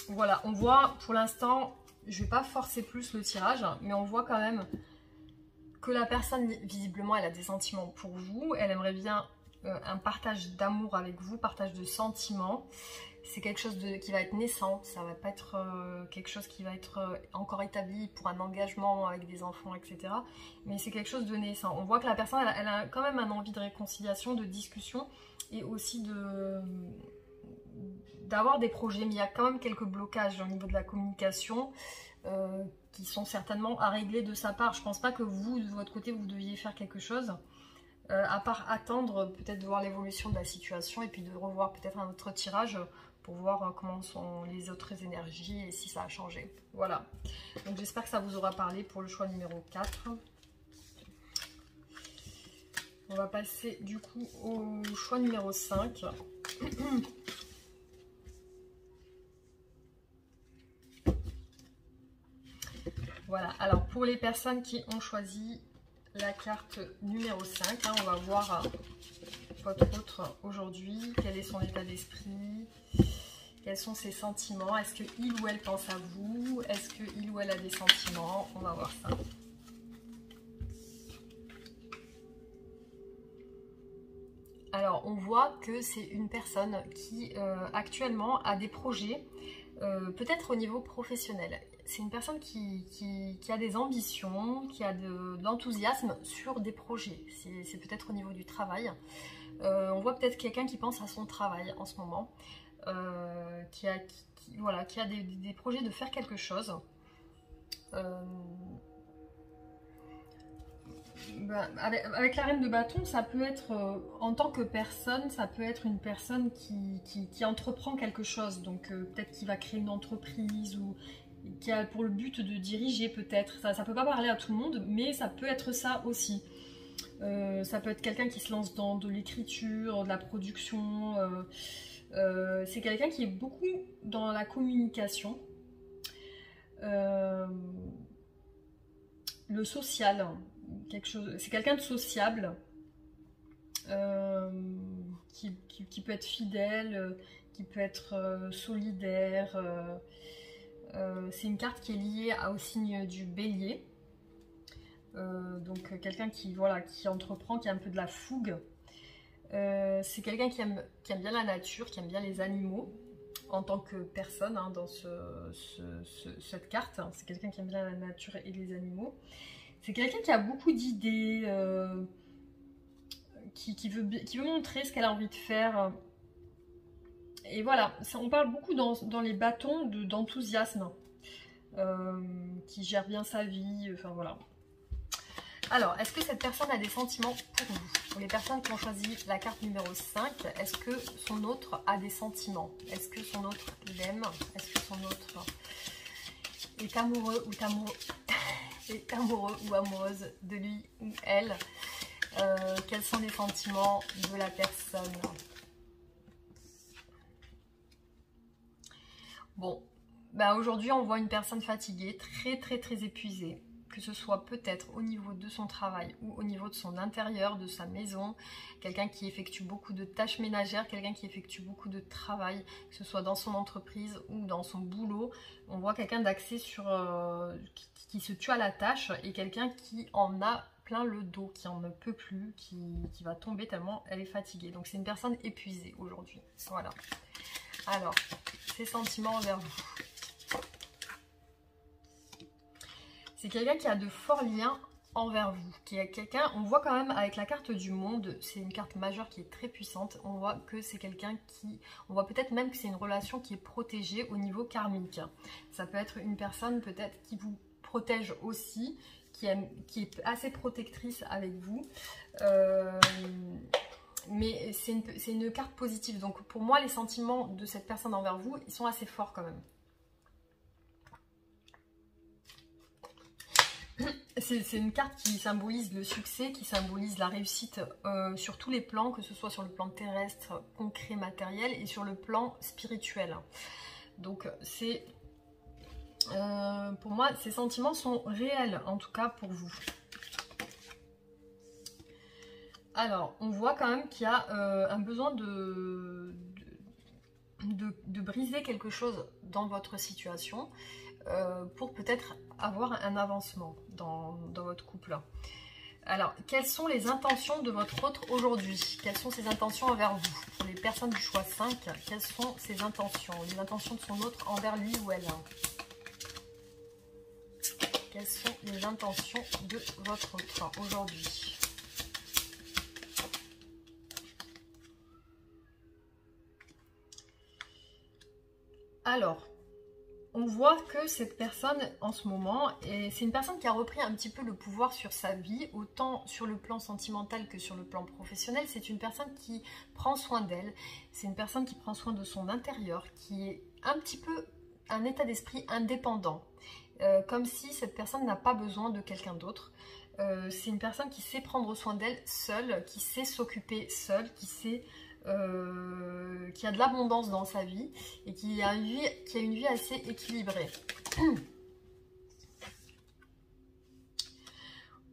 Voilà, on voit pour l'instant... Je ne vais pas forcer plus le tirage, mais on voit quand même que la personne, visiblement, elle a des sentiments pour vous. Elle aimerait bien un partage d'amour avec vous, partage de sentiments. C'est quelque chose qui va être naissant, ça ne va pas être quelque chose qui va être encore établi pour un engagement avec des enfants, etc. Mais c'est quelque chose de naissant. On voit que la personne, elle a quand même une envie de réconciliation, de discussion et aussi d'avoir des projets, mais il y a quand même quelques blocages au niveau de la communication qui sont certainement à régler de sa part. Je pense pas que vous, de votre côté, vous deviez faire quelque chose, à part attendre peut-être de voir l'évolution de la situation et puis de revoir peut-être un autre tirage pour voir comment sont les autres énergies et si ça a changé. Voilà, donc j'espère que ça vous aura parlé pour le choix numéro 4. On va passer du coup au choix numéro 5. Voilà, alors pour les personnes qui ont choisi la carte numéro 5, hein, on va voir votre autre aujourd'hui, quel est son état d'esprit, quels sont ses sentiments, est-ce qu'il ou elle pense à vous, est-ce qu'il ou elle a des sentiments, on va voir ça. Alors on voit que c'est une personne qui actuellement a des projets, peut-être au niveau professionnel. C'est une personne qui a des ambitions, qui a de l'enthousiasme sur des projets. C'est peut-être au niveau du travail. On voit peut-être quelqu'un qui pense à son travail en ce moment, qui a des projets de faire quelque chose. Avec la reine de bâton, ça peut être, en tant que personne, ça peut être une personne qui entreprend quelque chose. Donc peut-être qu'il va créer une entreprise ou qui a pour le but de diriger peut-être. Ça peut pas parler à tout le monde, mais ça peut être ça aussi. Ça peut être quelqu'un qui se lance dans de l'écriture, de la production. C'est quelqu'un qui est beaucoup dans la communication. Le social, c'est quelqu'un de sociable, qui peut être fidèle, qui peut être solidaire. C'est une carte qui est liée au signe du Bélier. Donc quelqu'un qui entreprend, qui a un peu de la fougue. C'est quelqu'un qui aime bien la nature, qui aime bien les animaux en tant que personne, hein, dans cette carte. C'est quelqu'un qui aime bien la nature et les animaux. C'est quelqu'un qui a beaucoup d'idées, qui veut montrer ce qu'elle a envie de faire. Et voilà, on parle beaucoup dans les bâtons d'enthousiasme, qui gère bien sa vie, enfin voilà. Alors, est-ce que cette personne a des sentiments pour vous? Pour les personnes qui ont choisi la carte numéro 5, est-ce que son autre a des sentiments? Est-ce que son autre l'aime? Est-ce que son autre est amoureux ou amoureuse de lui ou elle? Quels sont les sentiments de la personne? Bon, bah aujourd'hui on voit une personne fatiguée, très épuisée. Que ce soit peut-être au niveau de son travail ou au niveau de son intérieur, de sa maison, quelqu'un qui effectue beaucoup de tâches ménagères, quelqu'un qui effectue beaucoup de travail, que ce soit dans son entreprise ou dans son boulot. On voit quelqu'un d'axé sur qui se tue à la tâche et quelqu'un qui en a plein le dos, qui en ne peut plus, qui va tomber tellement elle est fatiguée. Donc c'est une personne épuisée aujourd'hui. Voilà. Alors, ses sentiments envers vous. C'est quelqu'un qui a de forts liens envers vous, qui est quelqu'un, on voit quand même avec la carte du monde, c'est une carte majeure qui est très puissante, on voit que c'est quelqu'un qui, on voit peut-être même que c'est une relation qui est protégée au niveau karmique. Ça peut être une personne peut-être qui vous protège aussi, qui est assez protectrice avec vous, mais c'est une carte positive, donc pour moi les sentiments de cette personne envers vous, ils sont assez forts quand même. C'est une carte qui symbolise le succès, qui symbolise la réussite sur tous les plans, que ce soit sur le plan terrestre, concret, matériel et sur le plan spirituel. Donc c'est pour moi, ces sentiments sont réels, en tout cas pour vous. Alors, on voit quand même qu'il y a un besoin de briser quelque chose dans votre situation pour peut-être avoir un avancement dans votre couple. Alors, quelles sont les intentions de votre autre aujourd'hui? Quelles sont ses intentions envers vous? Pour les personnes du choix 5, quelles sont ses intentions? Les intentions de son autre envers lui ou elle? Quelles sont les intentions de votre autre aujourd'hui? Alors, on voit que cette personne en ce moment, c'est une personne qui a repris un petit peu le pouvoir sur sa vie, autant sur le plan sentimental que sur le plan professionnel. C'est une personne qui prend soin d'elle, c'est une personne qui prend soin de son intérieur, qui est un petit peu un état d'esprit indépendant, comme si cette personne n'a pas besoin de quelqu'un d'autre. C'est une personne qui sait prendre soin d'elle seule, qui sait s'occuper seule, qui a de l'abondance dans sa vie et qui a une vie assez équilibrée.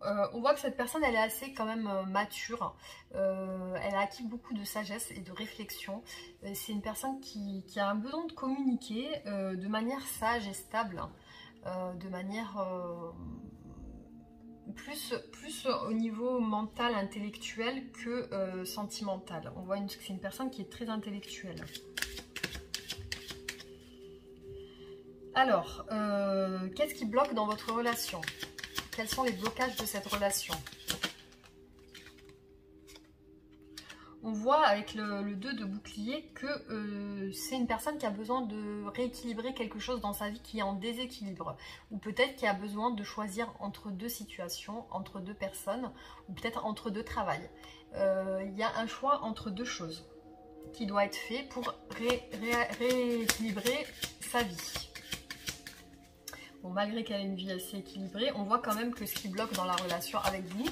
On voit que cette personne, elle est assez quand même mature. Elle a acquis beaucoup de sagesse et de réflexion. C'est une personne qui a un besoin de communiquer de manière sage et stable, de manière plus au niveau mental, intellectuel que sentimental. On voit que c'est une personne qui est très intellectuelle. Alors, qu'est-ce qui bloque dans votre relation? Quels sont les blocages de cette relation? On voit avec le 2 de bouclier que c'est une personne qui a besoin de rééquilibrer quelque chose dans sa vie qui est en déséquilibre. Ou peut-être qui a besoin de choisir entre deux situations, entre deux personnes, ou peut-être entre deux travails. Il y a un choix entre deux choses qui doit être fait pour rééquilibrer sa vie. Bon, malgré qu'elle ait une vie assez équilibrée, on voit quand même que ce qui bloque dans la relation avec vous,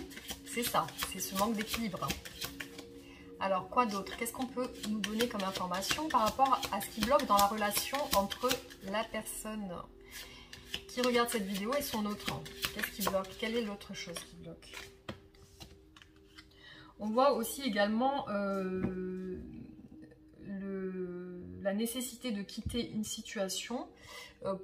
c'est ça, c'est ce manque d'équilibre. Alors, quoi d'autre? Qu'est-ce qu'on peut nous donner comme information par rapport à ce qui bloque dans la relation entre la personne qui regarde cette vidéo et son autre? Qu'est-ce qui bloque? Quelle est l'autre chose qui bloque? On voit aussi également la nécessité de quitter une situation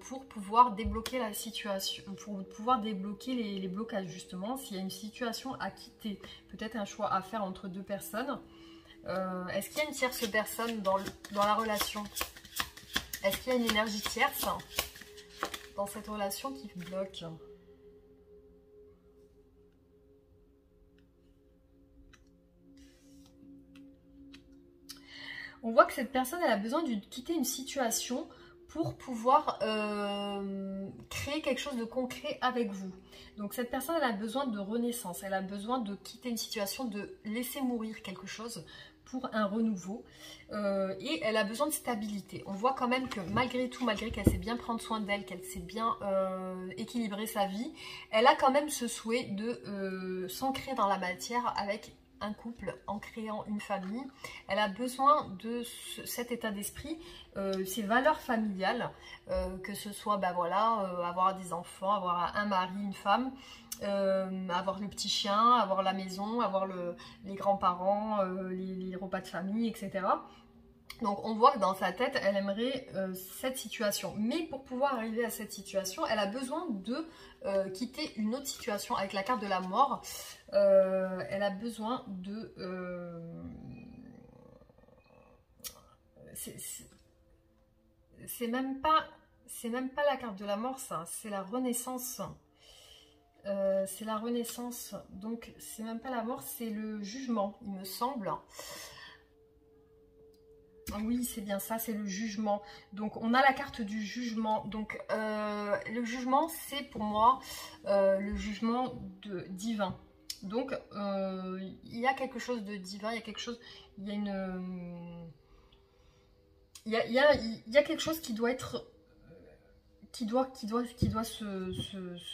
pour pouvoir débloquer la situation, pour pouvoir débloquer les blocages justement. S'il y a une situation à quitter, peut-être un choix à faire entre deux personnes. Est-ce qu'il y a une tierce personne dans la relation? Est-ce qu'il y a une énergie tierce dans cette relation qui bloque? On voit que cette personne, elle a besoin de quitter une situation pour pouvoir créer quelque chose de concret avec vous. Donc cette personne, elle a besoin de renaissance, elle a besoin de quitter une situation, de laisser mourir quelque chose pour un renouveau. Et elle a besoin de stabilité. On voit quand même que malgré tout, malgré qu'elle sait bien prendre soin d'elle, qu'elle sait bien équilibrer sa vie, elle a quand même ce souhait de s'ancrer dans la matière avec un couple, en créant une famille. Elle a besoin de cet état d'esprit, ses valeurs familiales, que ce soit ben voilà, avoir des enfants, avoir un mari, une femme, avoir le petit chien, avoir la maison, avoir les grands-parents, les repas de famille, etc. Donc on voit que dans sa tête, elle aimerait cette situation. Mais pour pouvoir arriver à cette situation, elle a besoin de quitter une autre situation avec la carte de la mort. Elle a besoin de... c'est même pas la carte de la mort, ça. C'est la renaissance. C'est la renaissance. Donc c'est même pas la mort, c'est le jugement, il me semble. Oui, c'est bien ça, c'est le jugement. Donc, on a la carte du jugement. Donc, le jugement, c'est pour moi le jugement divin. Donc, il y a quelque chose de divin, il y a quelque chose, il y a une... Il y a quelque chose qui doit être... qui doit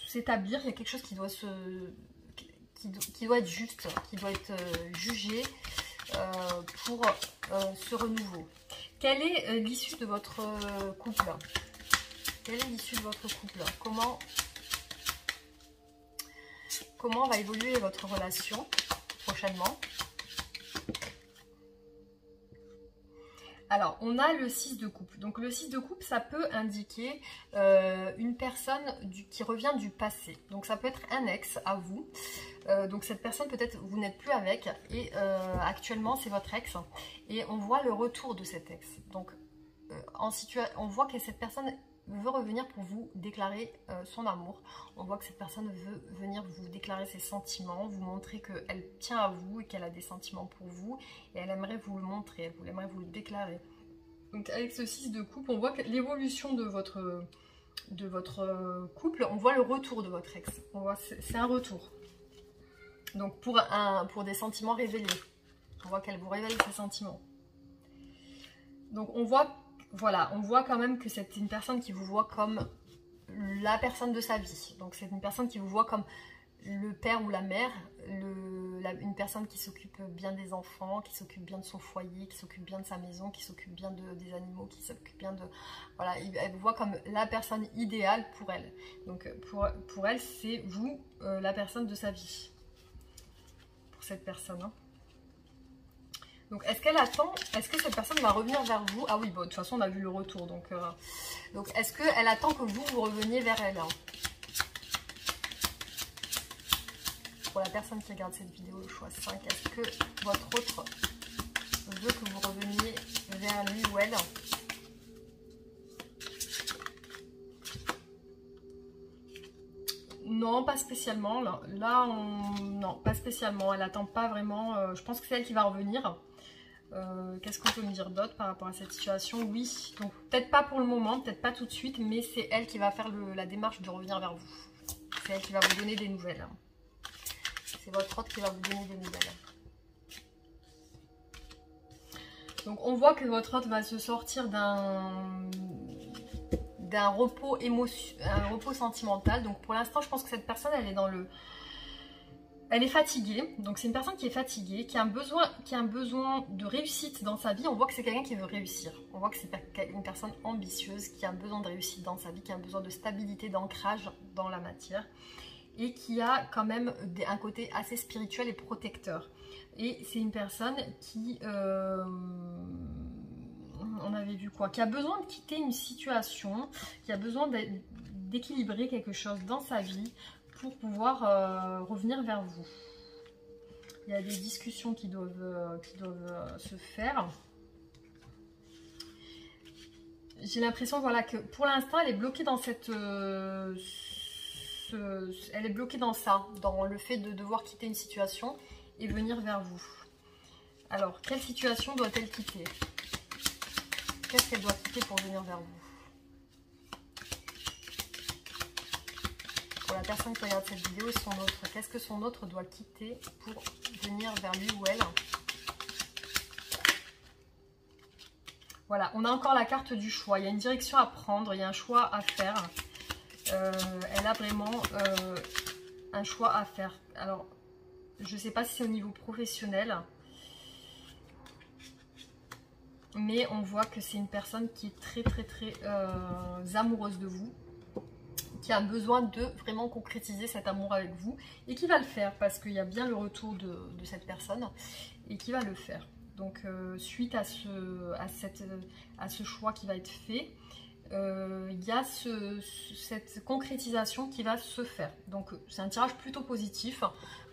s'établir, il y a quelque chose qui doit être juste, qui doit être jugé. Pour ce renouveau. Quelle est l'issue de votre couple? Quelle est l'issue de votre couple? Comment va évoluer votre relation prochainement? Alors, on a le 6 de coupe. Donc, le 6 de coupe, ça peut indiquer une personne qui revient du passé. Donc, ça peut être un ex à vous. Donc, cette personne, peut-être, vous n'êtes plus avec. Et actuellement, c'est votre ex. Et on voit le retour de cet ex. Donc, on voit que cette personne veut revenir pour vous déclarer son amour. On voit que cette personne veut venir vous déclarer ses sentiments, vous montrer qu'elle tient à vous et qu'elle a des sentiments pour vous. Et elle aimerait vous le montrer, elle aimerait vous le déclarer. Donc avec ce 6 de coupe, on voit que l'évolution de votre couple, on voit le retour de votre ex. On voit c'est un retour. Donc pour des sentiments révélés. On voit qu'elle vous révèle ses sentiments. Donc on voit... Voilà, on voit quand même que c'est une personne qui vous voit comme la personne de sa vie. Donc c'est une personne qui vous voit comme le père ou la mère, une personne qui s'occupe bien des enfants, qui s'occupe bien de son foyer, qui s'occupe bien de sa maison, qui s'occupe bien des animaux, qui s'occupe bien de... Voilà, elle vous voit comme la personne idéale pour elle. Donc pour elle, c'est vous, la personne de sa vie. Pour cette personne, hein. Donc, est-ce qu'elle attend, est-ce que cette personne va revenir vers vous? Ah oui, bon, de toute façon, on a vu le retour. Donc est-ce qu'elle attend que vous reveniez vers elle, hein? Pour la personne qui regarde cette vidéo, le choix 5, est-ce que votre autre veut que vous reveniez vers lui ou elle? Non, pas spécialement. Non, pas spécialement. Elle attend pas vraiment. Je pense que c'est elle qui va revenir. Qu'est-ce qu'on peut me dire d'autre par rapport à cette situation? Oui, donc peut-être pas pour le moment, peut-être pas tout de suite, mais c'est elle qui va faire la démarche de revenir vers vous. C'est elle qui va vous donner des nouvelles. C'est votre autre qui va vous donner des nouvelles. Donc on voit que votre autre va se sortir d'un d'un repos un repos sentimental. Donc pour l'instant, je pense que cette personne, elle est dans le... Elle est fatiguée, donc c'est une personne qui est fatiguée, qui a un besoin de réussite dans sa vie. On voit que c'est quelqu'un qui veut réussir. On voit que c'est une personne ambitieuse, qui a un besoin de réussite dans sa vie, qui a un besoin de stabilité, d'ancrage dans la matière. Et qui a quand même un côté assez spirituel et protecteur. Et c'est une personne qui... on avait vu quoi? Qui a besoin de quitter une situation, qui a besoin d'équilibrer quelque chose dans sa vie, pour pouvoir revenir vers vous. Il y a des discussions qui doivent se faire. J'ai l'impression, voilà, que pour l'instant, elle est bloquée dans cette... elle est bloquée dans ça, dans le fait de devoir quitter une situation et venir vers vous. Alors, quelle situation doit-elle quitter? Qu'est-ce qu'elle doit quitter pour venir vers vous? Pour la personne qui regarde cette vidéo et son autre, qu'est-ce que son autre doit quitter pour venir vers lui ou elle? Voilà, on a encore la carte du choix. Il y a une direction à prendre, il y a un choix à faire. Elle a vraiment un choix à faire. Alors, je ne sais pas si c'est au niveau professionnel, mais on voit que c'est une personne qui est très amoureuse de vous, qui a besoin de vraiment concrétiser cet amour avec vous et qui va le faire parce qu'il y a bien le retour de cette personne et qui va le faire. Donc suite à ce choix qui va être fait, il y a cette concrétisation qui va se faire. Donc c'est un tirage plutôt positif.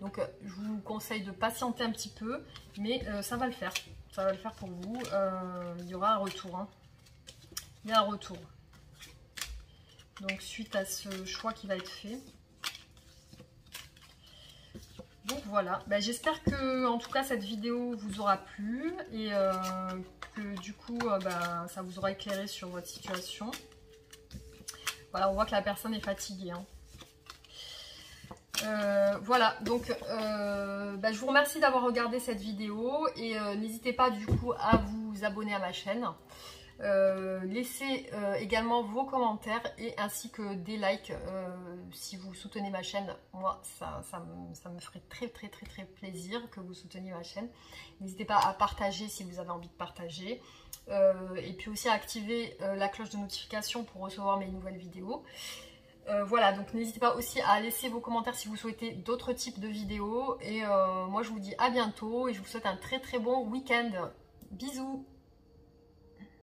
Donc je vous conseille de patienter un petit peu, mais ça va le faire. Ça va le faire pour vous. Il y aura un retour. Hein. Il y a un retour. Donc suite à ce choix qui va être fait. Donc voilà, ben, j'espère que en tout cas cette vidéo vous aura plu et que du coup ben, ça vous aura éclairé sur votre situation. Voilà, on voit que la personne est fatiguée. Hein. Voilà, donc ben, je vous remercie d'avoir regardé cette vidéo et n'hésitez pas du coup à vous abonner à ma chaîne. Laissez également vos commentaires et ainsi que des likes si vous soutenez ma chaîne. Moi ça me ferait très plaisir que vous souteniez ma chaîne. N'hésitez pas à partager si vous avez envie de partager et puis aussi à activer la cloche de notification pour recevoir mes nouvelles vidéos. Voilà, donc n'hésitez pas aussi à laisser vos commentaires si vous souhaitez d'autres types de vidéos et moi je vous dis à bientôt et je vous souhaite un très bon week-end. Bisous.